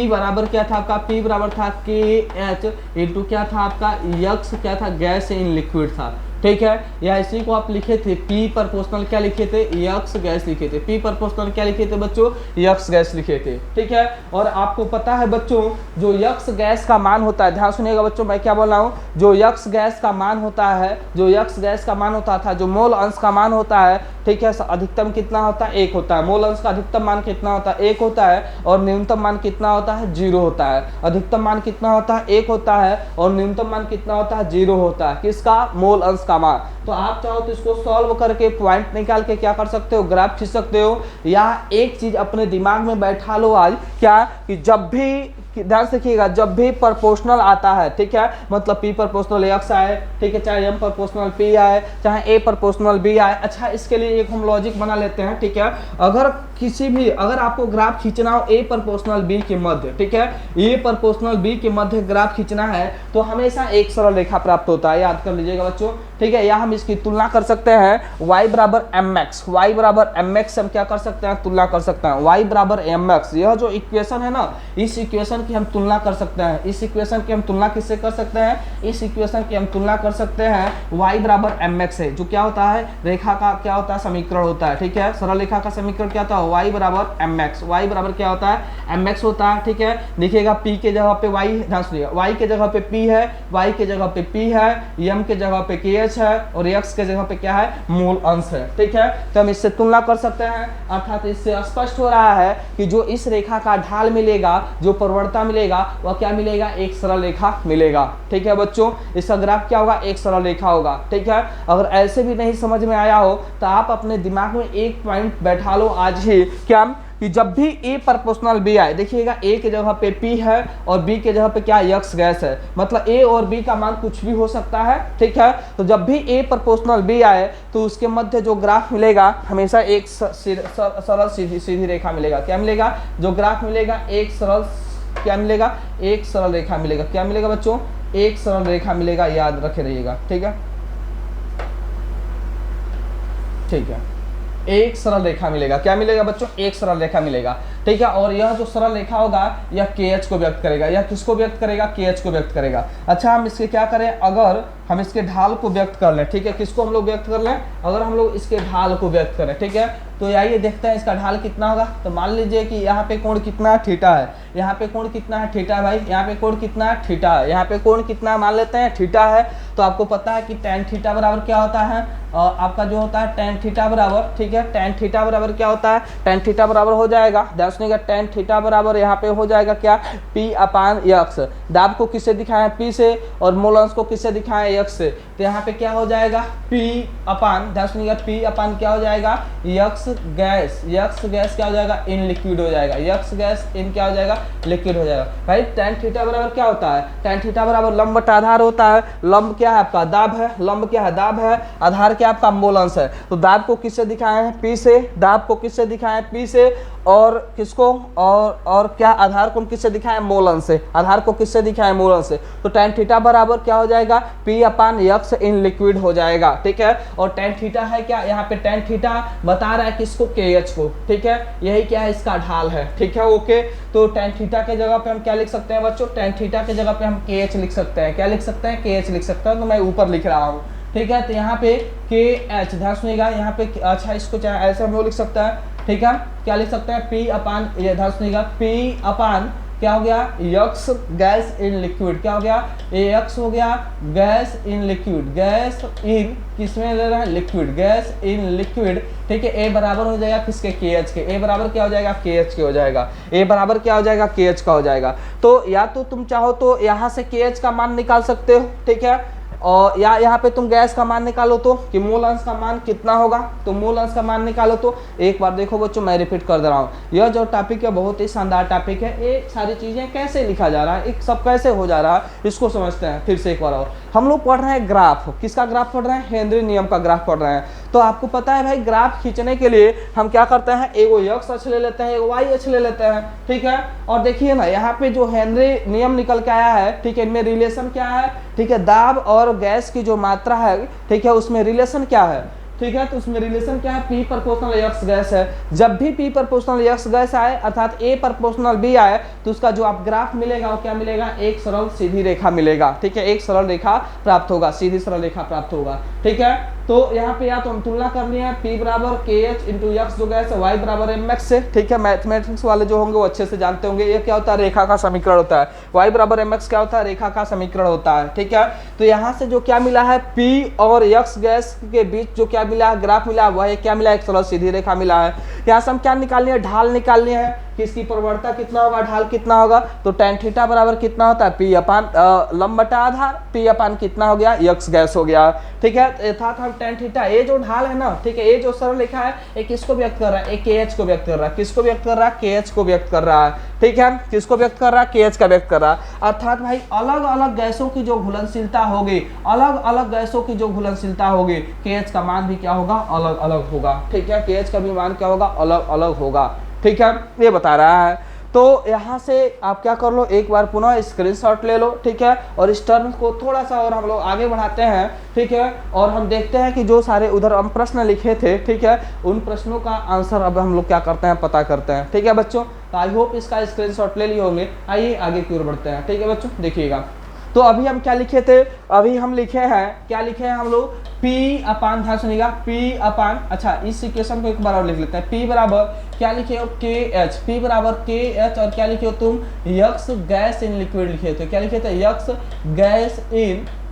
बराबर क्या था आपका, P बराबर था KH इंटू क्या था आपका, यक्स क्या था, गैस इन लिक्विड था, ठीक है। या इसी को आप लिखे थे P प्रोपोर्शनल क्या लिखे थे, यक्स गैस लिखे थे, P प्रोपोर्शनल क्या लिखे थे बच्चों, यक्स गैस लिखे थे, ठीक है। और आपको पता है बच्चों, जो यक्स गैस का मान होता है, ध्यान सुनिएगा बच्चों मैं क्या बोल रहा हूँ, जो यक्स गैस का मान होता है, जो यक्स गैस का मान होता था, जो मोल अंश का मान होता है, ठीक है, अधिकतम कितना होता है, 1 होता है। मोल अंश का अधिकतम मान कितना होता है, 1 होता है, और न्यूनतम मान कितना होता है, 0 होता है। अधिकतम मान कितना होता है, 1 होता है, और न्यूनतम मान कितना होता है, 0 होता है, किसका, मोल अंश का मान। तो आप चाहो तो इसको सॉल्व करके पॉइंट निकाल के क्या कर सकते हो, ग्राफ खींच सकते हो। या एक चीज अपने दिमाग में बैठा लो आज, क्या कि जब भी, ध्यान से देखिएगा, जब भी प्रोपोर्शनल आता है, ठीक है, मतलब P प्रोपोर्शनल X आए, ठीक है, चाहे M प्रोपोर्शनल P आए, चाहे A प्रोपोर्शनल B आए। अच्छा, इसके लिए एक हम लॉजिक बना लेते हैं, ठीक है। अगर आपको ग्राफ खींचना हो A प्रोपोर्शनल B के मध्य, ठीक है, A प्रोपोर्शनल B के मध्य ग्राफ खींचना है, तो हमेशा एक सरल रेखा प्राप्त होता है, याद कर लीजिएगा बच्चों, ठीक है। या हम इसकी तुलना कर सकते हैं y बराबर mx हम क्या कर सकते हैं, तुलना कर सकते हैं, y बराबर mx। यह जो इक्वेशन है ना, इस इक्वेशन की हम तुलना कर सकते हैं, इस इक्वेशन की हम तुलना किससे कर सकते हैं, इस इक्वेशन की हम तुलना कर सकते हैं y बराबर mx से, जो क्या होता है, रेखा का क्या होता है, समीकरण होता है, ठीक है। सरल रेखा का समीकरण क्या होता है, y बराबर mx, y बराबर क्या होता है, mx होता है, ठीक है। देखिएगा p के जगह पे y, ध्यान सुनिएगा, y के जगह पे p है, y के जगह पे p है, m के जगह पे kh है, और x के जगह पे क्या है, मूल अंश है, ठीक है। तो हम इससे तुलना कर सकते हैं, अर्थात इससे स्पष्ट हो रहा है कि जो इस रेखा का ढाल मिलेगा, जो प्रवणता मिलेगा, वह क्या मिलेगा, एक सरल रेखा मिलेगा, ठीक है बच्चों। इसका ग्राफ क्या होगा, एक सरल रेखा होगा, ठीक है। अगर ऐसे भी नहीं समझ में आया हो तो आप अपने दिमाग में एक पॉइंट बैठा लो आज ही, क्या कि जब भी A प्रोपोर्शनल B आए, देखिएगा A के जगह पे P है और B के जगह पे क्या, यक्स गैस है, मतलब A और B का मान कुछ भी हो सकता है, ठीक है। तो जब भी A प्रोपोर्शनल B आए तो उसके मध्य जो ग्राफ मिलेगा, हमेशा एक सरल सीधी रेखा मिलेगा। क्या मिलेगा, जो ग्राफ मिलेगा, एक सरल, क्या मिलेगा, एक सरल रेखा मिलेगा। क्या मिलेगा बच्चों, एक सरल रेखा मिलेगा, याद रखे रहिएगा, ठीक है, ठीक है। एक सरल रेखा मिलेगा, क्या मिलेगा बच्चों, एक सरल रेखा मिलेगा, ठीक है। और यह जो सरल रेखा होगा, यह KH को व्यक्त करेगा, यह किसको व्यक्त करेगा, KH को व्यक्त करेगा। अच्छा, हम इसके क्या करें, अगर हम इसके ढाल को व्यक्त कर लें, ठीक है, किसको हम लोग व्यक्त कर लें, अगर हम लोग इसके ढाल को व्यक्त करें, ठीक है, तो आइए देखते हैं इसका ढाल कितना होगा। तो मान लीजिए कि यहाँ पे कोण कितना है, थीटा है, यहाँ पे कोण कितना है, थीटा है भाई, यहाँ पे कोण कितना है, थीटा है, यहाँ पे कोण कितना मान लेते हैं, थीटा है। तो आपको पता है कि tan थीटा बराबर क्या होता है, आपका जो होता है tan थीटा बराबर, ठीक है, tan थीटा बराबर क्या होता है, tan थीटा बराबर हो जाएगा, ध्यान सुनिएगा, tan थीटा बराबर यहाँ पे हो जाएगा क्या, P अपान यक्स। दाब को किससे दिखाएं, P से, और मोल अंश को किससे दिखाएं, यक्स से। तो यहाँ पे क्या हो जाएगा, P अपान, ध्यान सुनिएगा, P अपान क्या हो जाएगा, यक्स गैस, यक्स गैस क्या हो जाएगा, इन लिक्विड हो जाएगा, यक्स गैस इन क्या हो जाएगा, लिक्विड हो जाएगा। भाई tan थीटा बराबर क्या होता है, tan थीटा बराबर लंब बटा आधार होता है। लंब क्या है आपका, दाब है, लंब क्या है, दाब है, आधार क्या आपका, मोल अंश है। तो दाब को किससे दिखाए हैं, P से, दाब को किससे दिखाएं, P से, और किसको, और क्या, आधार को किससे दिखाएं, मोल अंश से, आधार को किससे दिखाएं, मोल अंश से। तो tan थीटा बराबर क्या हो जाएगा, P upon x in liquid हो जाएगा, ठीक है। और tan थीटा है क्या, यहाँ पे tan थीटा बता रहा है किसको, KH को, ठीक है, यही क्या है, इसका ढाल है, ठीक है, ओके। तो tan थीटा के जगह पे हम क्या लिख सकते हैं बच्चों, tan थीटा के जगह पे हम KH लिख सकते हैं, क्या लिख सकते हैं, KH लिख सकते हैं। तो मैं ऊपर लिख रहा हूँ, ठीक है। तो यहाँ पे KH, ध्यान सुनिएगा, यहाँ पे, अच्छा, इसको चाहे ऐसे हम लोग लिख सकते हैं, ठीक है, क्या लिख सकते हैं, P अपान, ये ध्यान सुनिएगा, P अपान क्या हो गया, यक्स गैस इन लिक्विड, क्या हो गया, AX हो गया, gas in liquid, gas in किसमें ले रहा है, लिक्विड, गैस इन लिक्विड, ठीक है। A बराबर हो जाएगा किसके, KH के, A बराबर क्या हो जाएगा, KH के हो जाएगा, A बराबर क्या हो जाएगा, KH का हो जाएगा। तो या तो तुम चाहो तो यहाँ से KH का मान निकाल सकते हो, ठीक है, और या यहाँ पे तुम गैस का मान निकालो तो कि मोल अंश का मान कितना होगा, तो मोल अंश का मान निकालो। तो एक बार देखो बच्चों, मैं रिपीट कर दे रहा हूँ, यह जो टॉपिक है बहुत ही शानदार टॉपिक है। ये सारी चीजें कैसे लिखा जा रहा है, एक सब कैसे हो जा रहा है, इसको समझते हैं फिर से एक बार और। हम लोग पढ़ रहे हैं ग्राफ, किसका ग्राफ पढ़ रहे हैं, हेनरी नियम का ग्राफ पढ़ रहे हैं। तो आपको पता है भाई, ग्राफ खींचने के लिए हम क्या करते हैं, एगो एक्स अक्ष ले लेते हैं, एगो वाई अक्ष ले लेते हैं, ठीक है। और देखिए ना, यहाँ पे जो हेनरी नियम निकल के आया है, ठीक है, इनमें रिलेशन क्या है, ठीक है, दाब और गैस की जो मात्रा है, ठीक है, उसमें रिलेशन क्या है, ठीक है। तो उसमें रिलेशन क्या है, P प्रोपोर्शनल एक्स गैस है। जब भी P प्रोपोर्शनल एक्स गैस आए अर्थात A प्रोपोर्शनल B आए, तो उसका जो आप ग्राफ मिलेगा वो क्या मिलेगा, एक सरल सीधी रेखा मिलेगा, ठीक है, एक सरल रेखा प्राप्त होगा, सीधी सरल रेखा प्राप्त होगा, ठीक है। तो यहाँ पे या तो हम तुलना करनी है, P बराबर KH इंटू एक्स जो गैस है, Y बराबर mx से, ठीक है। मैथमेटिक्स वाले जो होंगे वो अच्छे से जानते होंगे, ये क्या होता है, रेखा का समीकरण होता है। Y बराबर mx क्या होता है, रेखा का समीकरण होता है, ठीक है। तो यहाँ से जो क्या मिला है, P और x गैस के बीच जो क्या मिला है, ग्राफ मिला है, वह क्या मिला है, एक सरल सीधी रेखा मिला है। यहाँ से हम क्या निकालनी है, ढाल निकालनी है कि इसकी प्रवणता कितना होगा, ढाल कितना होगा। तो tan थीटा बराबर कितना होता है, P अपान लंब बटा आधार, P अपान कितना हो गया, x गैस हो गया, ठीक है। अर्थात हम tan थीटा, ये जो ढाल है ना, ठीक है, ये जो सरल रेखा है, एक किसको व्यक्त कर रहा है, एक KH को व्यक्त कर रहा है, किसको व्यक्त कर रहा है, KH को व्यक्त कर रहा है, ठीक है। किसको व्यक्त कर रहा है, KH का व्यक्त कर रहा है। अर्थात भाई अलग अलग गैसों की जो घुलनशीलता होगी, अलग अलग गैसों की जो घुलनशीलता होगी, KH का मान भी क्या होगा, अलग अलग होगा, ठीक है। KH का भी मान क्या होगा, अलग अलग होगा, ठीक है, ये बता रहा है। तो यहाँ से आप क्या कर लो, एक बार पुनः स्क्रीनशॉट ले लो, ठीक है, और इस टर्म को थोड़ा सा और हम लोग आगे बढ़ाते हैं, ठीक है। और हम देखते हैं कि जो सारे उधर हम प्रश्न लिखे थे, ठीक है, उन प्रश्नों का आंसर अब हम लोग क्या करते हैं, पता करते हैं, ठीक है बच्चों। तो आई होप इसका स्क्रीनशॉट ले लिए होंगे। आइए आगे की ओर बढ़ते हैं, ठीक है बच्चों, देखिएगा। तो अभी हम क्या लिखे थे, अभी हम लिखे हैं, क्या लिखे हैं हम लोग, P अपान, ध्यान सुनिएगा, P अपान, अच्छा इस इक्वेशन को एक बार और लिख लेते हैं। P बराबर क्या लिखे हो, KH, P बराबर KH, और क्या लिखे हो तुम, x गैस इन लिक्विड लिखे थे, क्या लिखे थे, x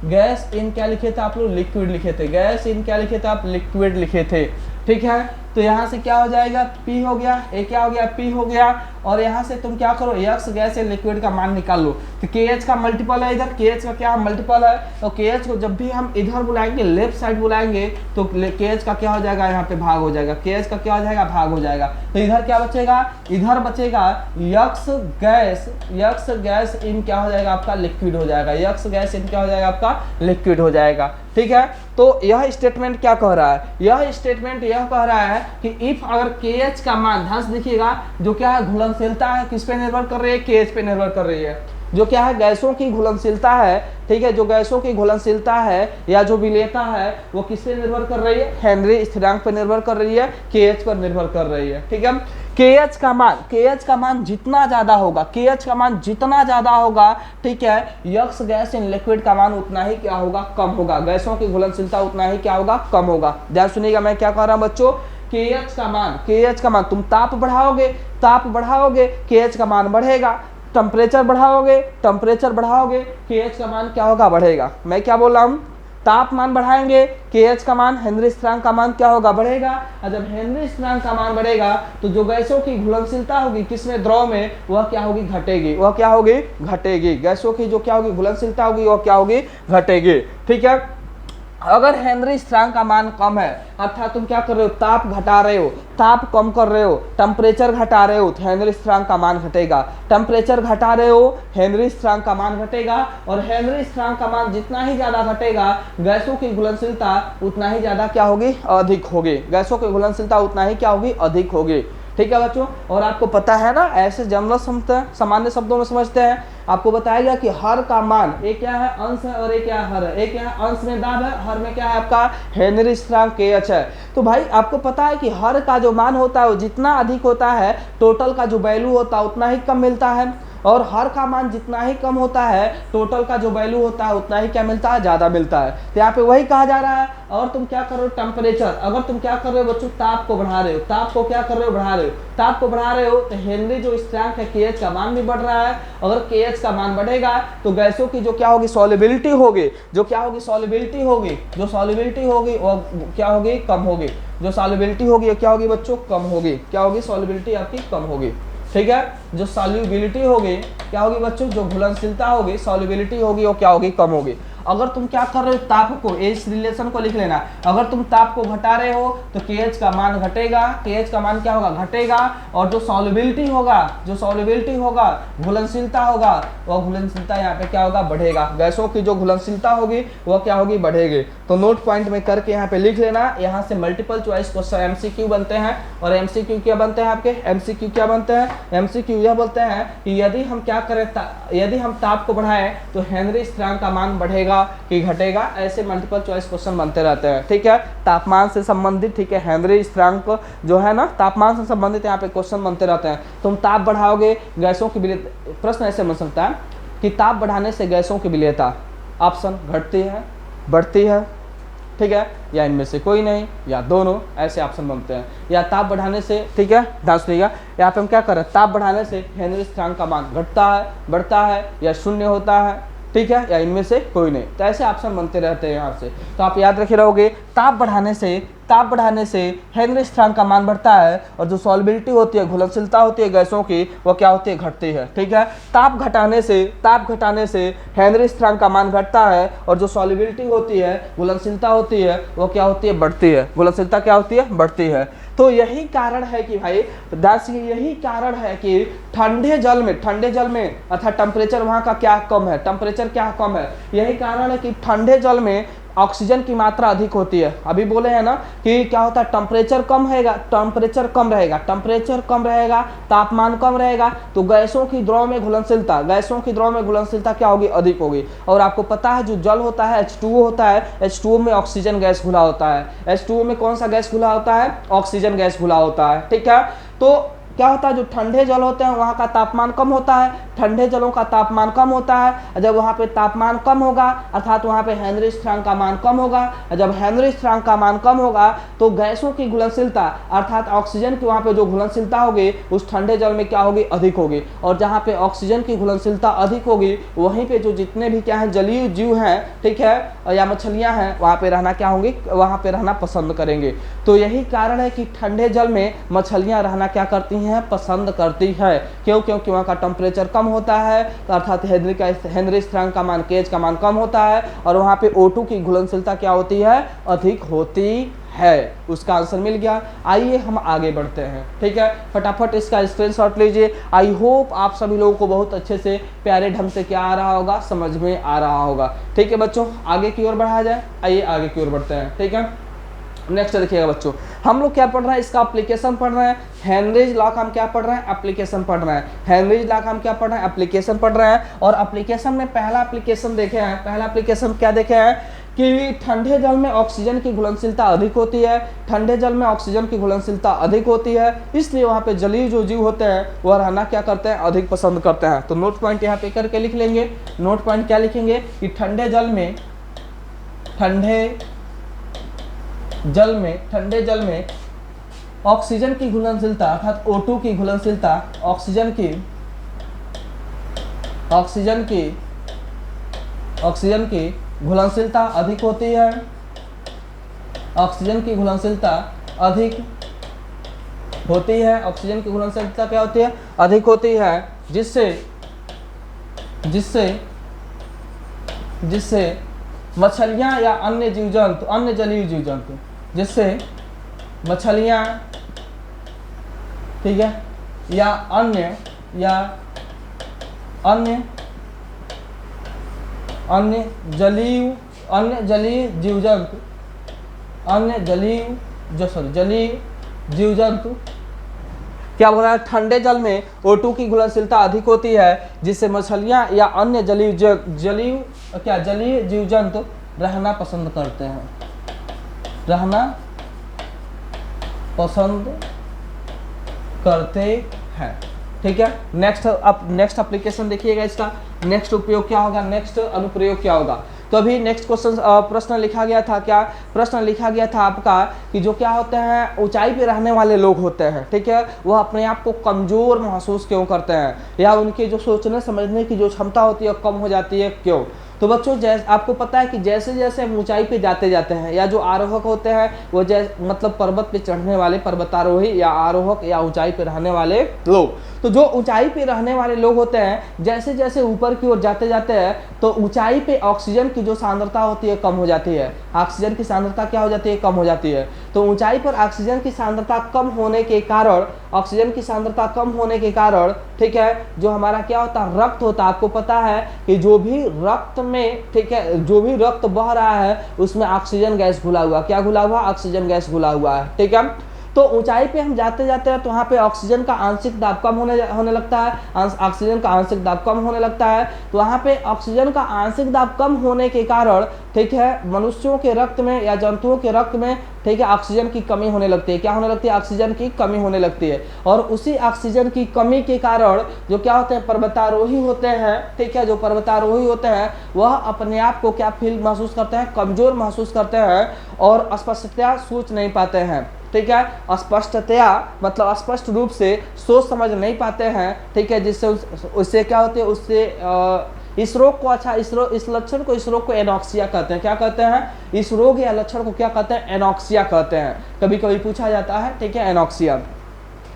गैस इन क्या लिखे थे आप लोग, लिक्विड लिखे थे, गैस इन क्या लिखे थे आप, लिक्विड लिखे थे, ठीक है। तो यहाँ से क्या हो जाएगा, P हो गया, ये क्या हो गया, P हो गया। और यहाँ से तुम क्या करो, x गैस इन लिक्विड का मान निकाल लो। तो KH का मल्टीपल है इधर, KH का क्या मल्टीपल है, तो KH को जब भी हम इधर बुलाएंगे, लेफ्ट साइड बुलाएंगे, तो KH का क्या हो जाएगा, यहाँ पे भाग हो जाएगा, KH का क्या हो जाएगा, भाग हो जाएगा। तो इधर क्या बचेगा, इधर बचेगा x गैस इन क्या हो जाएगा आपका, लिक्विड हो जाएगा, x गैस इन क्या हो जाएगा आपका, लिक्विड हो जाएगा, ठीक है। तो यह स्टेटमेंट क्या कह रहा है, यह स्टेटमेंट यह कह रहा है कि इफ अगर KH का मान, ध्यान से देखिएगा, जो क्या है घुलनशीलता है, किस पे निर्भर कर रही है, KH पे निर्भर कर रही है। जो क्या है, गैसों की घुलनशीलता है, ठीक है, जो गैसों की घुलनशीलता है या जो विलेयता है, वो किस पे निर्भर कर रही है, हेनरी स्थिरांक पर निर्भर कर रही है, KH पर निर्भर कर रही है, ठीक है। KH का मान जितना ज्यादा होगा, KH का मान जितना ज्यादा होगा, ठीक है, x गैस इन लिक्विड का मान उतना ही क्या होगा, कम होगा, गैसों की घुलनशीलता उतना ही क्या होगा, कम होगा। ध्यान सुनिएगा मैं क्या कह रहा हूं बच्चों, KH का मान तुम ताप बढ़ाओगे, KH का मान बढ़ेगा, टेम्परेचर बढ़ाओगे, KH का मान क्या होगा, बढ़ेगा। मैं क्या बोल रहा हूं, तापमान बढ़ाएंगे, KH का मान, हेनरी स्थिरांक का मान क्या होगा, बढ़ेगा। और जब हेनरी स्थिरांक का मान बढ़ेगा, तो जो गैसों की घुलनशीलता होगी किसमें, द्रव में, वह क्या होगी, घटेगी, वह क्या होगी, घटेगी। गैसों की जो क्या होगी, घुलनशीलता होगी, वह क्या होगी, घटेगी, ठीक है। अगर हेनरी स्थिरांक का मान कम है, अर्थात तुम क्या कर रहे हो, ताप घटा रहे हो, ताप कम कर रहे हो, टेम्परेचर घटा रहे हो, तो हेनरी स्थिरांक का मान घटेगा। टेम्परेचर घटा रहे हो, हेनरी स्थिरांक का मान घटेगा। और हेनरी स्थिरांक का मान जितना ही ज्यादा घटेगा, गैसों की घुलनशीलता उतना ही ज्यादा क्या होगी, अधिक होगी, गैसों की घुलनशीलता उतना ही क्या होगी, अधिक होगी, ठीक है बच्चों। और आपको पता है ना, ऐसे जनरल समझते हैं, सामान्य शब्दों में समझते हैं, आपको बताया गया कि हर का मान, एक क्या है, अंश है, और एक क्या है, हर है। एक क्या है, अंश में दाब है, हर में क्या है आपका, हेनरी स्थिरांक KH है। तो भाई आपको पता है कि हर का जो मान होता है वो जितना अधिक होता है, टोटल का जो वैल्यू होता है उतना ही कम मिलता है। और हर का मान जितना ही कम होता है, टोटल का जो वैल्यू होता है उतना ही क्या मिलता है, ज्यादा मिलता है। तो यहाँ पे वही कहा जा रहा है। और तुम क्या कर रहे हो, टेम्परेचर, अगर तुम क्या कर रहे हो बच्चों, ताप को बढ़ा रहे हो, ताप को क्या कर रहे हो, बढ़ा रहे हो, ताप को बढ़ा रहे हो, तो हेनरी जो स्थिरांक है KH का मान भी बढ़ रहा है। अगर KH का मान बढ़ेगा तो गैसों की जो क्या होगी, सॉल्युबिलिटी होगी, जो क्या होगी, सॉल्युबिलिटी होगी, जो सॉल्युबिलिटी होगी वो क्या होगी, कम होगी। जो सॉल्युबिलिटी होगी क्या होगी बच्चों, कम होगी। क्या होगी, सॉल्युबिलिटी आपकी कम होगी, ठीक है। जो सॉल्युबिलिटी होगी क्या होगी बच्चों, जो घुलनशीलता होगी, सॉल्युबिलिटी होगी, वो क्या होगी, कम होगी। अगर तुम क्या कर रहे हो, ताप को, इस रिलेशन को लिख लेना, अगर तुम ताप को घटा रहे हो तो KH का मान घटेगा, KH का मान क्या होगा, घटेगा, और जो सॉल्युबिलिटी होगा, जो सॉल्युबिलिटी होगा, घुलनशीलता होगा, वह घुलनशीलता यहाँ पे क्या होगा, बढ़ेगा। गैसों की जो घुलनशीलता होगी वह क्या होगी, बढ़ेगी। तो नोट पॉइंट में करके यहाँ पे लिख लेना। यहाँ से मल्टीपल चॉइस क्वेश्चन MCQ बनते हैं, और MCQ क्या बनते हैं आपके, MCQ क्या बनते हैं, MCQ यह बोलते हैं कि यदि हम क्या करें, यदि हम ताप को बढ़ाएं तो हेनरी स्थिरांक का मान बढ़ेगा कि घटेगा, ऐसे मल्टीपल चॉइस क्वेश्चन बनते रहते हैं। ठीक है, तापमान से संबंधित, ठीक है, हेनरी स्थिरांक जो है ना, तापमान से संबंधित यहाँ पे क्वेश्चन बनते रहते हैं। तुम ताप बढ़ाओगे, गैसों की विलेयता, प्रश्न ऐसे बन सकता है कि ताप बढ़ाने से गैसों की विलेयता, ऑप्शन घटती है, बढ़ती है, ठीक है, या इनमें से कोई नहीं, या दोनों, ऐसे ऑप्शन बनते हैं। या ताप बढ़ाने से, ठीक है, ध्यान सुनिएगा, यहाँ पे हम क्या कर रहे हैं, ताप बढ़ाने से हेनरी स्थिरांक का मान घटता है, बढ़ता है, या शून्य होता है, ठीक है, या इनमें से कोई नहीं। तो ऐसे ऑप्शन बनते रहते हैं यहाँ से। तो आप याद रखे रहोगे, ताप बढ़ाने से हेनरी स्थिरांक का मान बढ़ता है, और जो सॉल्युबिलिटी होती है, घुलनशीलता होती है गैसों की, वो क्या होती है, घटती है। ठीक है, ताप घटाने से हेनरी स्थिरांक का मान घटता है, और जो सॉल्युबिलिटी होती है, घुलनशीलता होती है, वो क्या होती है, बढ़ती है। घुलनशीलता क्या होती है, बढ़ती है। तो यही कारण है कि भाई दास, यही कारण है कि ठंडे जल में अर्थात टेम्परेचर वहाँ का क्या कम है, टेम्परेचर क्या कम है, यही कारण है कि ठंडे जल में ऑक्सीजन की मात्रा अधिक होती है। अभी बोले हैं ना कि क्या होता है, टेम्परेचर कम रहेगा, तापमान कम रहेगा, तो गैसों की द्रव में घुलनशीलता क्या होगी, अधिक होगी। और आपको पता है जो जल होता है H2O होता है, H2O में ऑक्सीजन गैस घुला होता है। H2O में कौन सा गैस घुला होता है, ऑक्सीजन गैस घुला होता है। ठीक है, तो क्या होता है, जो ठंडे जल होते हैं वहाँ का तापमान कम होता है, ठंडे जलों का तापमान कम होता है। जब वहाँ पे तापमान कम होगा अर्थात वहाँ पे हेनरी स्थिरांक का मान कम होगा, जब हेनरी स्थिरांक का मान कम होगा तो गैसों की घुलनशीलता अर्थात ऑक्सीजन की वहाँ पे जो घुलनशीलता होगी उस ठंडे जल में क्या होगी, अधिक होगी। और जहाँ पे ऑक्सीजन की घुलनशीलता अधिक होगी वहीं पे जो जितने भी क्या है जलीय जीव हैं, ठीक है, या मछलियाँ हैं, वहाँ पे रहना क्या होंगी, वहाँ पे रहना पसंद करेंगे। तो यही कारण है कि ठंडे जल में मछलियाँ रहना क्या करती हैं, पसंद करती है। क्यों, क्योंकि वहाँ का टेम्परेचर कम होता है, तो अर्थात हेनरी स्थिरांक का मान, KH का मान कम होता है, और वहाँ पे O2 की घुलनशीलता क्या होती है, अधिक होती है। उसका आंसर मिल गया। आइए हम आगे बढ़ते हैं। ठीक है, फटाफट इसका स्क्रीनशॉट लीजिए। आई होप आप सभी लोगों को बहुत अच्छे से प्यारे ढंग से क्या आ रहा होगा, समझ में आ रहा होगा। ठीक है बच्चों, आगे की ओर बढ़ाया जाए। आइए आगे की ओर बढ़ते हैं। ठीक है, नेक्स्ट देखिएगा बच्चों, हम लोग क्या पढ़ रहे हैं, इसका एप्लीकेशन पढ़ रहे हैं। हेनरीज लॉ का हम क्या पढ़ रहे हैं, एप्लीकेशन पढ़ रहे हैं। हेनरीज लॉ का हम क्या पढ़ रहे हैं, एप्लीकेशन पढ़ रहे हैं। और एप्लीकेशन में पहला एप्लीकेशन देखे हैं, पहला एप्लीकेशन क्या देखे हैं कि ठंडे जल में ऑक्सीजन की घुलनशीलता अधिक होती है, ठंडे जल में ऑक्सीजन की घुलनशीलता अधिक होती है, इसलिए वहाँ पे जलीय जो जीव होते हैं वह रहना क्या करते हैं, अधिक पसंद करते हैं। तो नोट पॉइंट यहाँ पे करके लिख लेंगे। नोट पॉइंट क्या लिखेंगे कि ठंडे जल में ऑक्सीजन की घुलनशीलता अर्थात O2 की घुलनशीलता, ऑक्सीजन की घुलनशीलता अधिक होती है, ऑक्सीजन की घुलनशीलता अधिक होती है, ऑक्सीजन की घुलनशीलता क्या होती है, अधिक होती है, जिससे मछलियाँ या अन्य जीव जंतु, अन्य जलीय जीव जंतु, जिससे मछलियाँ, ठीक है, या अन्य जलीय जीव जंतु क्या बोल रहा है, ठंडे जल में O2 की घुलनशीलता अधिक होती है, जिससे मछलियाँ या अन्य जलीय जीव जंतु रहना पसंद करते हैं, रहना पसंद करते हैं। ठीक है, नेक्स्ट एप्लीकेशन देखिएगा, इसका नेक्स्ट उपयोग क्या होगा, नेक्स्ट अनुप्रयोग क्या होगा। तो अभी नेक्स्ट क्वेश्चन प्रश्न लिखा गया था, क्या प्रश्न लिखा गया था आपका कि जो क्या होते हैं ऊंचाई पे रहने वाले लोग होते हैं, ठीक है, वह अपने आप को कमजोर महसूस क्यों करते हैं, या उनकी जो सोचने समझने की जो क्षमता होती है कम हो जाती है, क्यों। तो बच्चों जैसे आपको पता है कि जैसे जैसे हम ऊंचाई पे जाते जाते हैं, या जो आरोहक होते हैं वो मतलब पर्वत पे चढ़ने वाले पर्वतारोही या आरोहक या ऊंचाई पे रहने वाले लोग, तो जो ऊंचाई पे रहने वाले लोग होते हैं जैसे जैसे ऊपर की ओर जाते जाते हैं तो ऊंचाई पे ऑक्सीजन की जो सांद्रता होती है कम हो जाती है। ऑक्सीजन की सांद्रता क्या हो जाती है? कम हो जाती है। तो ऊंचाई पर ऑक्सीजन की सांद्रता कम होने के कारण, ऑक्सीजन की सांद्रता कम होने के कारण, ठीक है, जो हमारा क्या होता है, रक्त होता है। आपको पता है कि जो भी रक्त में, ठीक है, जो भी रक्त बह रहा है उसमें ऑक्सीजन गैस घुला हुआ, क्या घुला हुआ? ऑक्सीजन गैस घुला हुआ है, ठीक है। तो ऊंचाई पे हम जाते जाते हैं तो वहाँ पे ऑक्सीजन का आंशिक दाब कम होने लगता है, ऑक्सीजन का आंशिक दाब कम होने लगता है। तो वहाँ पे ऑक्सीजन का आंशिक दाब कम होने के कारण, ठीक है, मनुष्यों के रक्त में या जंतुओं के रक्त में, ठीक है, ऑक्सीजन की कमी होने लगती है। क्या होने लगती है? ऑक्सीजन की कमी होने लगती है। और उसी ऑक्सीजन की कमी के कारण जो क्या होते हैं, पर्वतारोही होते हैं, ठीक है, जो पर्वतारोही होते हैं वह अपने आप को क्या फील महसूस करते हैं? कमजोर महसूस करते हैं और स्पष्टतया सोच नहीं पाते हैं, ठीक है, स्पष्टतया मतलब स्पष्ट रूप से सोच समझ नहीं पाते हैं, ठीक है, जिससे उससे क्या होते हैं, उससे इस रोग को, अच्छा इस लक्षण को, इस रोग को एनॉक्सिया कहते हैं। क्या कहते हैं? इस रोग या लक्षण को क्या कहते हैं? एनॉक्सिया कहते हैं। कभी कभी पूछा जाता है, ठीक है, एनॉक्सिया।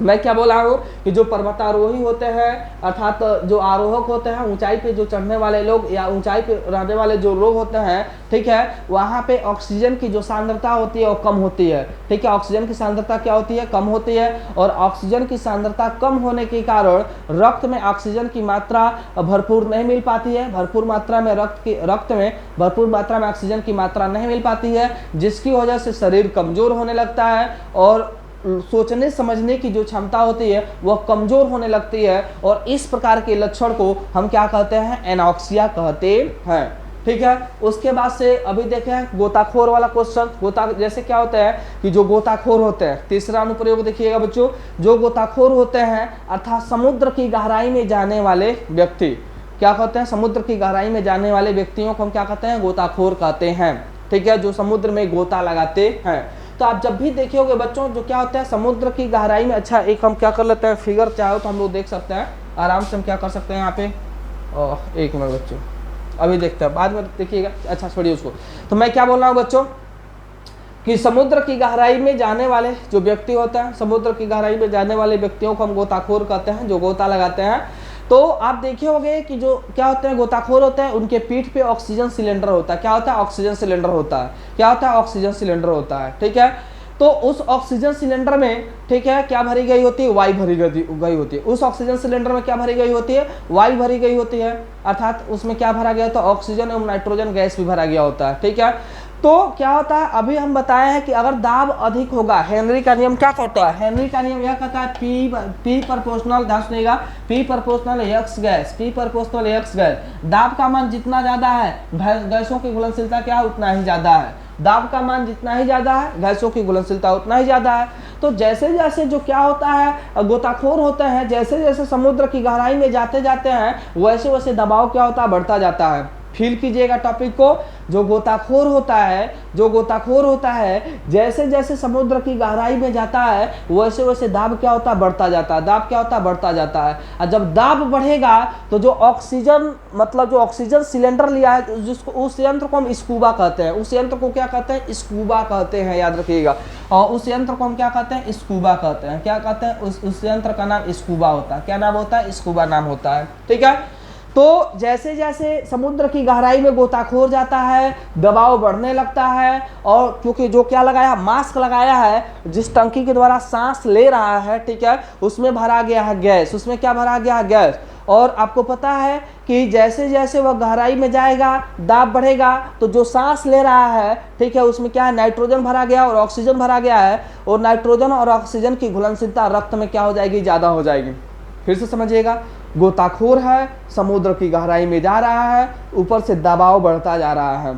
मैं क्या बोला हूँ कि जो पर्वतारोही होते हैं अर्थात जो आरोहक होते हैं, ऊंचाई पे जो चढ़ने वाले लोग या ऊंचाई पे रहने वाले जो लोग होते हैं, ठीक है, वहाँ पे ऑक्सीजन की जो सांद्रता होती है वो कम होती है, ठीक है, ऑक्सीजन की सांद्रता क्या होती है? कम होती है। और ऑक्सीजन की सांद्रता कम होने के कारण रक्त में ऑक्सीजन की मात्रा भरपूर नहीं मिल पाती है, भरपूर मात्रा में रक्त में भरपूर मात्रा में ऑक्सीजन की मात्रा नहीं मिल पाती है, जिसकी वजह से शरीर कमजोर होने लगता है और सोचने समझने की जो क्षमता होती है वह कमजोर होने लगती है। और इस प्रकार के लक्षण को हम क्या कहते हैं? एनॉक्सिया कहते हैं, ठीक है। उसके बाद से अभी देखें गोताखोर वाला क्वेश्चन। जैसे क्या होता है कि जो गोताखोर होते हैं, तीसरा अनुप्रयोग देखिएगा बच्चों, जो गोताखोर होते हैं अर्थात समुद्र की गहराई में जाने वाले व्यक्ति, क्या कहते हैं? समुद्र की गहराई में जाने वाले व्यक्तियों को हम क्या कहते हैं? गोताखोर कहते हैं, ठीक है, जो समुद्र में गोता लगाते हैं। तो आप जब भी देखिएगा बच्चों जो क्या होता है समुद्र की गहराई में, अच्छा एक हम क्या कर लेते हैं फिगर, चाहो तो हम लोग देख सकते हैं आराम से, हम क्या कर सकते हैं यहाँ पे, एक मिनट बच्चों अभी देखते हैं, बाद में देखिएगा, अच्छा छोड़िए उसको। तो मैं क्या बोल रहा हूँ बच्चों कि समुद्र की गहराई में जाने वाले जो व्यक्ति होते हैं, समुद्र की गहराई में जाने वाले व्यक्तियों को हम गोताखोर कहते हैं, जो गोता लगाते हैं। तो आप देखे होंगे कि जो क्या होते हैं गोताखोर होते हैं, उनके पीठ पे ऑक्सीजन सिलेंडर होता है। क्या होता है? ऑक्सीजन सिलेंडर होता है। क्या होता है? ऑक्सीजन सिलेंडर होता है, ठीक है। तो उस ऑक्सीजन सिलेंडर में, ठीक है, क्या भरी गई होती है? वायु भरी गई होती है। उस ऑक्सीजन सिलेंडर में क्या भरी गई होती है? वायु भरी गई होती है, अर्थात उसमें क्या भरा गया? तो ऑक्सीजन एवं नाइट्रोजन गैस भी भरा गया होता है, ठीक है। तो क्या होता है, अभी हम बताए हैं कि अगर दाब अधिक होगा, हेनरी का नियम क्या कहता है? हेनरी का नियम यह कहता है पी प्रपोर्शनल, ध्यान सुनिएगा, P proportional x gas, P proportional x gas. दाब का मान जितना ज्यादा है गैसों की घुलनशीलता क्या उतना ही ज्यादा है। दाब का मान जितना ही ज्यादा है गैसों की घुलनशीलता उतना ही ज्यादा है। तो जैसे जैसे जो क्या होता है गोताखोर होते हैं, जैसे जैसे समुद्र की गहराई में जाते जाते हैं वैसे वैसे दबाव क्या होता है? बढ़ता जाता है। फील कीजिएगा टॉपिक को, जो गोताखोर होता है जैसे जैसे समुद्र की गहराई में जाता है वैसे वैसे दाब क्या होता है? बढ़ता जाता है। दाब क्या होता है? बढ़ता जाता है। और जब दाब बढ़ेगा तो जो ऑक्सीजन मतलब जो ऑक्सीजन सिलेंडर लिया है जिसको, उस यंत्र को हम स्कूबा कहते हैं। उस यंत्र को क्या कहते हैं? स्कूबा कहते हैं, याद रखिएगा। और उस यंत्र को हम क्या कहते हैं? स्कूबा कहते हैं। क्या कहते हैं? उस यंत्र का नाम स्कूबा होता है। क्या नाम होता है? स्कूबा नाम होता है, ठीक है। तो जैसे जैसे समुद्र की गहराई में गोताखोर जाता है दबाव बढ़ने लगता है, और क्योंकि जो क्या लगाया, मास्क लगाया है, जिस टंकी के द्वारा सांस ले रहा है, ठीक है, उसमें भरा गया है गैस। उसमें क्या भरा गया है? गैस। और आपको पता है कि जैसे जैसे वह गहराई में जाएगा दाब बढ़ेगा, तो जो सांस ले रहा है, ठीक है, उसमें क्या है? नाइट्रोजन भरा गया और ऑक्सीजन भरा गया है। और नाइट्रोजन और ऑक्सीजन की घुलनशीलता रक्त में क्या हो जाएगी? ज़्यादा हो जाएगी। फिर से समझिएगा, गोताखोर है, समुद्र की गहराई में जा रहा है, ऊपर से दबाव बढ़ता जा रहा है।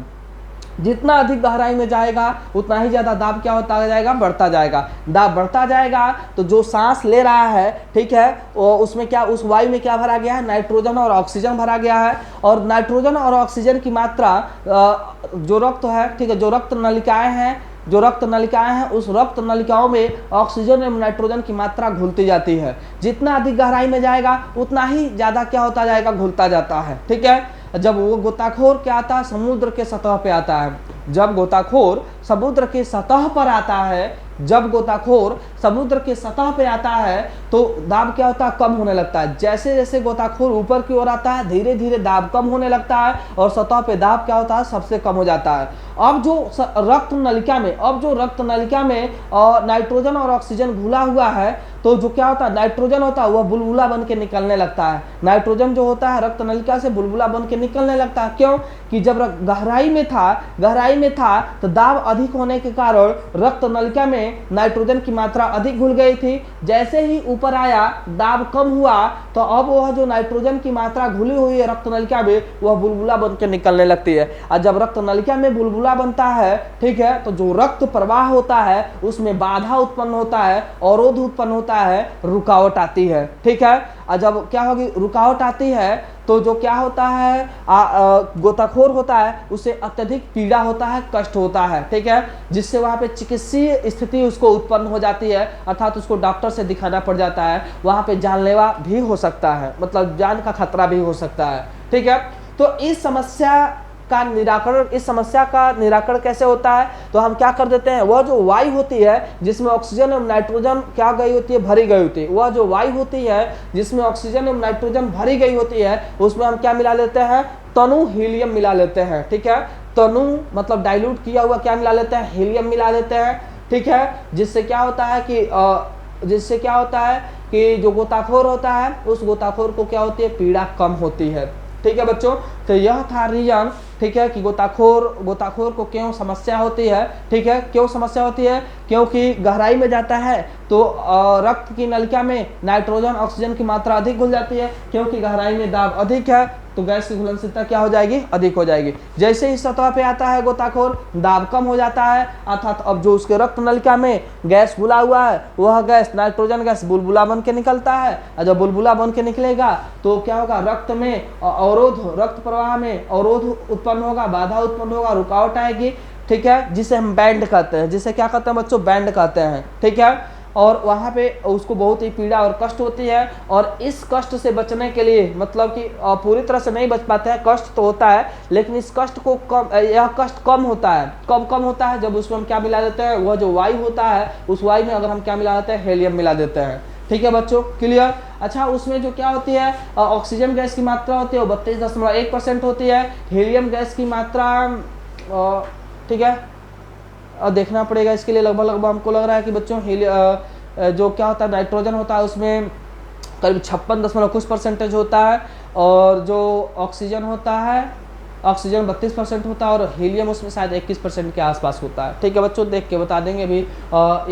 जितना अधिक गहराई में जाएगा उतना ही ज़्यादा दाब क्या होता जाएगा? बढ़ता जाएगा। दाब बढ़ता जाएगा तो जो सांस ले रहा है, ठीक है, वो उसमें क्या, उस वायु में क्या भरा गया है? नाइट्रोजन और ऑक्सीजन भरा गया है। और नाइट्रोजन और ऑक्सीजन की मात्रा जो रक्त है, ठीक है, जो रक्त नलिकाएं हैं उस रक्त नलिकाओं में ऑक्सीजन एवं नाइट्रोजन की मात्रा घुलती जाती है। जितना अधिक गहराई में जाएगा उतना ही ज़्यादा क्या होता जाएगा? घुलता जाता है, ठीक है। जब वो गोताखोर क्या आता है, समुद्र के सतह पे आता है। जब गोताखोर समुद्र के सतह पर आता है, जब गोताखोर समुद्र के सतह पे आता है तो दाब क्या होता है, कम होने लगता है। जैसे जैसे गोताखोर ऊपर की ओर आता है धीरे धीरे दाब कम होने लगता है और सतह पे दाब क्या होता है, सबसे कम हो जाता है। अब जो रक्त नलिका में नाइट्रोजन और ऑक्सीजन घुला हुआ है तो जो क्या होता है, नाइट्रोजन होता है वह बुलबुला बन के निकलने लगता है। नाइट्रोजन जो होता है रक्त नलिका से बुलबुला बन के निकलने लगता है। क्यों कि जब गहराई में था तो दाब अधिक होने के कारण रक्त नलिका में नाइट्रोजन की मात्रा अधिक घुल गई थी। जैसे ही ऊपर आया दाब कम हुआ तो अब वह जो नाइट्रोजन की मात्रा घुली हुई है रक्त नलिका में वह बुलबुला बन के निकलने लगती है। और जब रक्त नलिका में बुलबुला बनता है, ठीक है, तो जो रक्त प्रवाह होता है उसमें बाधा उत्पन्न होता है, अवरोध उत्पन्न होता है, रुकावट आती है। ठीक है, और जब क्या होगी, रुकावट आती है तो जो क्या होता है, गोताखोर होता है उसे अत्यधिक पीड़ा होता है, कष्ट होता है। ठीक है, जिससे वहाँ पे चिकित्सीय स्थिति उसको उत्पन्न हो जाती है, अर्थात उसको डॉक्टर से दिखाना पड़ जाता है। वहाँ पे जानलेवा भी हो सकता है, मतलब जान का खतरा भी हो सकता है। ठीक है, तो इस समस्या का निराकरण कैसे होता है, तो हम क्या कर देते हैं, वह जो वायु होती है जिसमें ऑक्सीजन एवं नाइट्रोजन क्या गई होती है, भरी गई होती है, वह जो वायु होती है जिसमें ऑक्सीजन एवं नाइट्रोजन भरी गई होती है उसमें हम क्या मिला लेते हैं, तनु हीलियम मिला लेते हैं। ठीक है, तनु मतलब डाइल्यूट किया हुआ क्या मिला लेते हैं, हीलियम मिला लेते हैं। ठीक है, जिससे क्या होता है कि जो गोताखोर होता है उस गोताखोर को क्या होती है, पीड़ा कम होती है। ठीक है बच्चों, तो यह था रीजन, ठीक है, कि गोताखोर को क्यों समस्या होती है। ठीक है, क्यों समस्या होती है, क्योंकि गहराई में जाता है तो रक्त की नलिका में नाइट्रोजन ऑक्सीजन की मात्रा अधिक घुल जाती है, क्योंकि गहराई में दाब अधिक है तो गैस की घुलनशीलता क्या हो जाएगी, अधिक हो जाएगी। जैसे ही सतह पे आता है गोताखोर दाब कम हो जाता है, अर्थात अब जो उसके रक्त नलिका में गैस घुला हुआ है वह गैस नाइट्रोजन गैस बुलबुला बन के निकलता है। और जब बुलबुला बन के निकलेगा तो क्या होगा, रक्त प्रवाह में अवरोध उत्पन्न होगा, बाधा उत्पन्न होगा, रुकावट आएगी। ठीक है, जिसे हम बैंड कहते हैं, जिसे क्या कहते हैं बच्चों, बैंड कहते हैं। ठीक है, और वहाँ पे उसको बहुत ही पीड़ा और कष्ट होती है। और इस कष्ट से बचने के लिए, मतलब कि पूरी तरह से नहीं बच पाते हैं, कष्ट तो होता है लेकिन इस कष्ट को यह कष्ट कम होता है। कम होता है जब उसमें हम क्या मिला देते हैं, वह जो वायु होता है उस वायु में अगर हम क्या मिला देते हैं, हीलियम मिला देते हैं। ठीक है बच्चों, क्लियर। अच्छा, उसमें जो क्या होती है, ऑक्सीजन गैस की मात्रा होती है वो 32.1% होती है। हीलियम गैस की मात्रा ठीक है, और देखना पड़ेगा इसके लिए, लगभग हमको लग रहा है कि बच्चों जो क्या होता है, नाइट्रोजन होता है उसमें करीब 56.कुछ% होता है, और जो ऑक्सीजन होता है, ऑक्सीजन 32% होता है और हीलियम उसमें शायद 21% के आसपास होता है। ठीक है बच्चों, देख के बता देंगे, अभी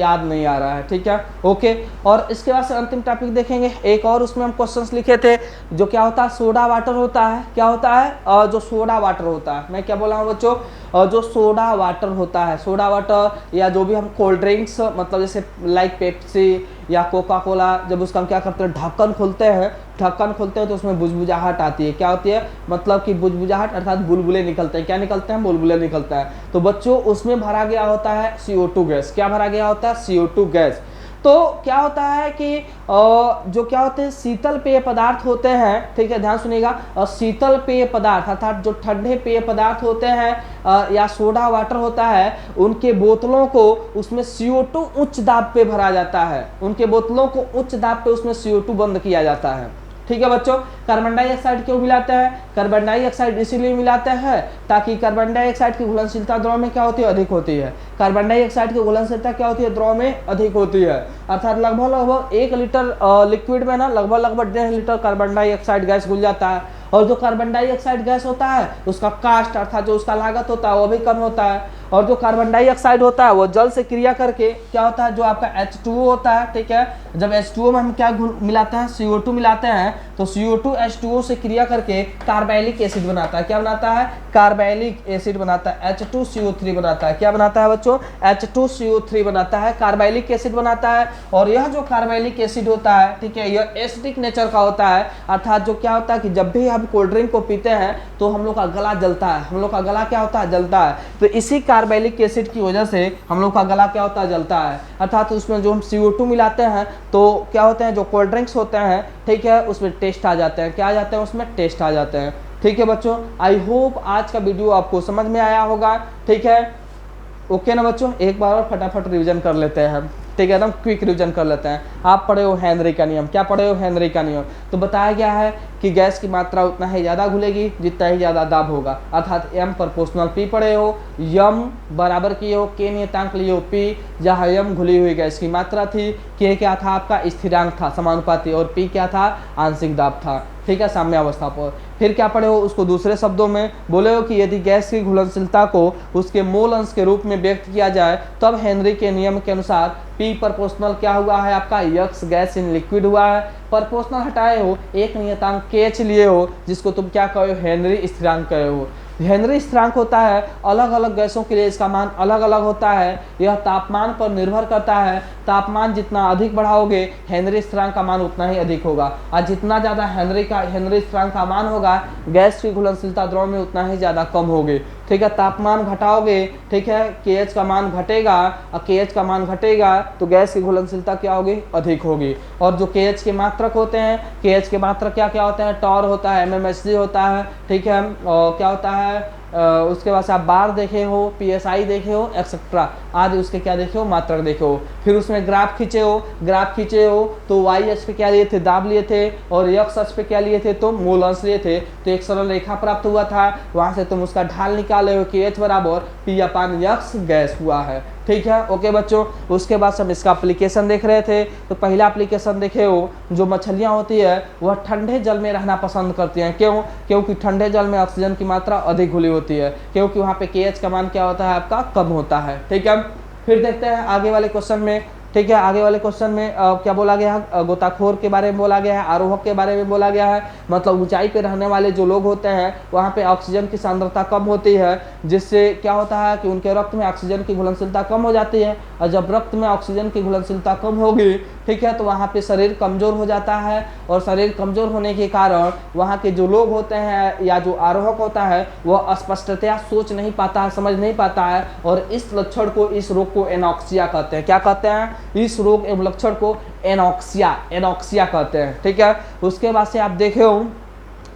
याद नहीं आ रहा है। ठीक है, ओके। और इसके बाद से अंतिम टॉपिक देखेंगे, एक और उसमें हम क्वेश्चंस लिखे थे, जो क्या होता है, सोडा वाटर होता है। क्या होता है, जो सोडा वाटर होता है, मैं क्या बोला हूँ बच्चों, जो सोडा वाटर होता है, सोडा वाटर या जो भी हम कोल्ड ड्रिंक्स, मतलब जैसे लाइक पेप्सी या कोका कोला, जब उसका हम क्या करते हैं, ढक्कन खोलते हैं तो उसमें बुझबुझाहट आती है। क्या होती है, मतलब कि बुझबुझाहट अर्थात बुलबुले निकलते हैं। क्या निकलते हैं, बुलबुले निकलता है। तो बच्चों उसमें भरा गया होता है CO2 गैस। क्या भरा गया होता है, CO2 गैस। तो क्या होता है कि जो क्या होते हैं, शीतल पेय पदार्थ होते हैं, ठीक है, ध्यान सुनिएगा, शीतल पेय पदार्थ अर्थात जो ठंडे पेय पदार्थ होते हैं या सोडा वाटर होता है, उनके बोतलों को उसमें CO2 उच्च दाब पे भरा जाता है। उनके बोतलों को उच्च दाब पे उसमें CO2 बंद किया जाता है। ठीक है बच्चों, कार्बन डाइऑक्साइड क्यों मिलाते हैं, कार्बन डाइऑक्साइड इसीलिए मिलाते हैं ताकि कार्बन डाइऑक्साइड की घुलनशीलता द्रव में क्या होती है, अधिक होती है। कार्बन डाइऑक्साइड की घुलनशीलता क्या होती है, द्रव में अधिक होती है। अर्थात लगभग 1 लीटर लिक्विड में ना लगभग 1.5 लीटर कार्बन डाइऑक्साइड गैस घुल जाता है। और जो कार्बन डाइऑक्साइड गैस होता है उसका कास्ट अर्थात जो उसका लागत होता है वो भी कम होता है। और जो कार्बन डाइऑक्साइड होता है वो जल से क्रिया करके क्या होता है, जो आपका H2O होता है, ठीक है, जब H2O में हम क्या मिलाते हैं, CO2 मिलाते हैं, तो CO2 H2O से क्रिया करके कार्बैलिक एसिड बनाता है। क्या बनाता है, कार्बैलिक एसिड बनाता है, H2CO3 बनाता है। क्या बनाता है बच्चों, H2CO3 बनाता है, कार्बैलिक एसिड बनाता है। और यह जो कार्बैलिक एसिड होता है, ठीक है, यह एसिडिक नेचर का होता है। अर्थात जो क्या होता है कि जब भी हम कोल्ड ड्रिंक को पीते हैं तो हम लोग का गला जलता है, हम लोग का गला क्या होता है, जलता है। तो इसी कार्बैलिक एसिड की वजह से हम लोग का गला क्या होता है, जलता है। अर्थात उसमें जो हम CO2 मिलाते हैं तो क्या होते हैं, जो कोल्ड ड्रिंक्स होते हैं, ठीक है, उसमें टेस्ट आ जाते हैं। क्या आ जाते हैं, उसमें टेस्ट आ जाते हैं। ठीक है बच्चों, आई होप आज का वीडियो आपको समझ में आया होगा। ठीक है, ओके ना बच्चों, एक बार और फटाफट रिवीजन कर लेते हैं हम। ठीक है, एकदम क्विक रिवीजन कर लेते हैं। आप पढ़े हो हेनरी का नियम, क्या पढ़े हो? हेनरी का नियम। तो बताया गया है कि गैस की मात्रा उतना ही ज़्यादा घुलेगी जितना ही ज़्यादा दाब होगा, अर्थात m प्रोपोर्शनल p पढ़े हो, m बराबर किए हो k नियतांक लिए हो p, जहाँ m घुली हुई गैस की मात्रा थी, k क्या था आपका स्थिरांक था समानुपाती, और p क्या था आंशिक दाब था। ठीक है, साम्य अवस्था पर। फिर क्या पढ़े हो? उसको दूसरे शब्दों में बोले हो कि यदि गैस की घुलनशीलता को उसके मोल अंश के रूप में व्यक्त किया जाए तब हेनरी के नियम के अनुसार P प्रोपोर्शनल क्या हुआ है आपका? यक्स गैस इन लिक्विड हुआ है। प्रोपोर्शनल हटाए हो, एक नियतांक KH लिए हो, जिसको तुम क्या कहे हो? हेनरी स्थिरांक कहे हो। हेनरी स्थिरांक होता है, अलग अलग गैसों के लिए इसका मान अलग अलग होता है। यह तापमान पर निर्भर करता है, तापमान जितना अधिक बढ़ाओगे हेनरी स्थिरांक का मान उतना ही अधिक होगा, और जितना ज़्यादा हेनरी स्थिरांक का मान होगा गैस की घुलनशीलता द्रव में उतना ही ज़्यादा कम होगी। ठीक है, तापमान घटाओगे, ठीक है, KH का मान घटेगा, और KH का मान घटेगा तो गैस की घुलनशीलता क्या होगी? अधिक होगी। और जो KH के मात्रक होते हैं, KH के मात्रक क्या क्या होते हैं? टॉर होता है, MMHg होता है, ठीक है, और क्या होता है उसके बाद से आप बार देखे हो, PSI देखे हो, एक्सेट्रा आदि उसके क्या देखे हो? मात्रक देखे हो। फिर उसमें ग्राफ खींचे हो तो y अक्ष पे क्या लिए थे? दाब लिए थे, और x अक्ष पे क्या लिए थे? तो मोल अंश लिए थे। तो एक सरल रेखा प्राप्त हुआ था, वहां से तुम उसका ढाल निकाले हो कि H बराबर P/x गैस हुआ है। ठीक है, ओके बच्चों। उसके बाद हम इसका एप्लीकेशन देख रहे थे। तो पहला एप्लीकेशन देखे हो, जो मछलियां होती है वह ठंडे जल में रहना पसंद करती हैं। क्यों? क्योंकि ठंडे जल में ऑक्सीजन की मात्रा अधिक घुली होती है, क्योंकि वहाँ पे KH का मान क्या होता है आपका? कम होता है। ठीक है, फिर देखते हैं आगे वाले क्वेश्चन में। ठीक है, आगे वाले क्वेश्चन में क्या बोला गया है? गोताखोर के बारे में बोला गया है, आरोहक के बारे में बोला गया है। मतलब ऊंचाई पे रहने वाले जो लोग होते हैं वहाँ पे ऑक्सीजन की सांद्रता कम होती है, जिससे क्या होता है कि उनके रक्त में ऑक्सीजन की घुलनशीलता कम हो जाती है, और जब रक्त में ऑक्सीजन की घुलनशीलता कम होगी, ठीक है, तो वहाँ पे शरीर कमजोर हो जाता है, और शरीर कमजोर होने के कारण वहाँ के जो लोग होते हैं या जो आरोहक होता है वह स्पष्टतया सोच नहीं पाता है, समझ नहीं पाता है, और इस लक्षण को, इस रोग को एनॉक्सिया कहते हैं। क्या कहते हैं? इस रोग एवं लक्षण को एनॉक्सिया कहते हैं। ठीक है, उसके बाद से आप देखे हो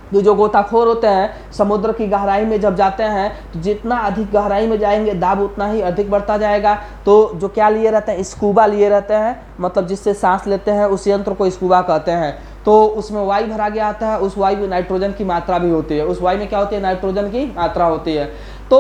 तो जो गोताखोर होते हैं समुद्र की गहराई में जब जाते हैं तो जितना अधिक गहराई में जाएंगे दाब उतना ही अधिक बढ़ता जाएगा। तो जो क्या लिए रहते हैं? स्कूबा लिए रहते हैं, मतलब जिससे सांस लेते हैं उस यंत्र को स्कूबा कहते हैं। तो उसमें वायु भरा गया आता है, उस वायु में नाइट्रोजन की मात्रा भी होती है, उस वायु में क्या होती है? नाइट्रोजन की मात्रा होती है। तो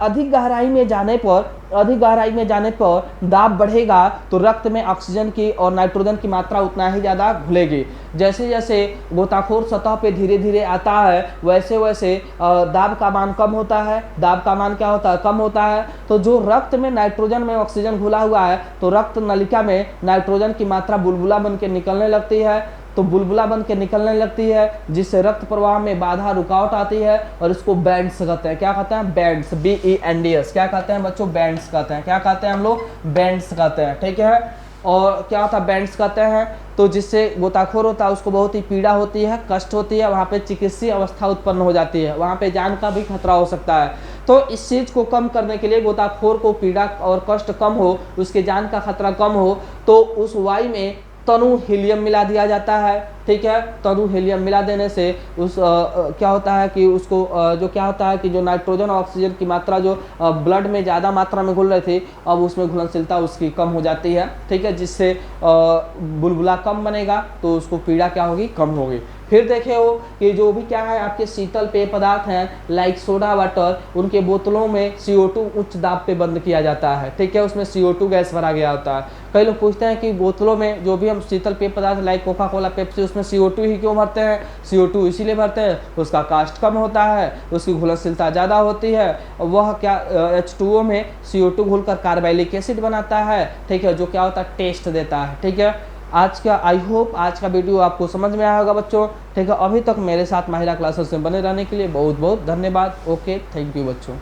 अधिक गहराई में जाने पर दाब बढ़ेगा तो रक्त में ऑक्सीजन की और नाइट्रोजन की मात्रा उतना ही ज़्यादा घुलेगी। जैसे जैसे गोताखोर सतह पे धीरे धीरे आता है वैसे वैसे दाब का मान कम होता है। दाब का मान क्या होता है? कम होता है। तो जो रक्त में नाइट्रोजन में ऑक्सीजन घुला हुआ है तो रक्त नलिका में नाइट्रोजन की मात्रा बुलबुला बन के निकलने लगती है, तो बुलबुला बन के निकलने लगती है, जिससे रक्त प्रवाह में बाधा रुकावट आती है, और इसको बैंड्स कहते हैं। क्या कहते हैं? Bands, BENDS। क्या कहते हैं बच्चों? बैंड्स कहते हैं। क्या कहते हैं हम लोग? बैंड्स कहते हैं। ठीक है, और क्या होता है? बैंड्स कहते हैं। तो जिससे गोताखोर होता है उसको बहुत ही पीड़ा होती है, कष्ट होती है, वहाँ पे चिकित्सीय अवस्था उत्पन्न हो जाती है, वहाँ पे जान का भी खतरा हो सकता है। तो इस चीज़ को कम करने के लिए, गोताखोर को पीड़ा और कष्ट कम हो, उसके जान का खतरा कम हो, तो उस वायु में तनु हीलियम मिला दिया जाता है। ठीक है, तनु हीलियम मिला देने से उस क्या होता है कि उसको जो क्या होता है कि जो नाइट्रोजन और ऑक्सीजन की मात्रा जो ब्लड में ज़्यादा मात्रा में घुल रही थी अब उसमें घुलनशीलता उसकी कम हो जाती है। ठीक है, जिससे बुलबुला कम बनेगा तो उसको पीड़ा क्या होगी? कम होगी। फिर देखे हो कि जो भी क्या है आपके शीतल पेय पदार्थ हैं लाइक सोडा वाटर, उनके बोतलों में CO2 उच्च दाब पे बंद किया जाता है। ठीक है, उसमें CO2 गैस भरा गया होता है। कई लोग पूछते हैं कि बोतलों में जो भी हम शीतल पेय पदार्थ लाइक कोका कोला, पेप्सी, उसमें CO2 ही क्यों भरते हैं? CO2 इसीलिए भरते हैं उसका कास्ट कम होता है, उसकी घुलनशीलता ज़्यादा होती है। वह क्या H2O में CO2 घुलकर कार्बोलिक एसिड बनाता है। ठीक है, जो क्या होता है? टेस्ट देता है। ठीक है, आज का आई होप आज का वीडियो आपको समझ में आया होगा बच्चों। ठीक है, अभी तक मेरे साथ माहिरा क्लासेस में बने रहने के लिए बहुत बहुत धन्यवाद। ओके, थैंक यू बच्चों।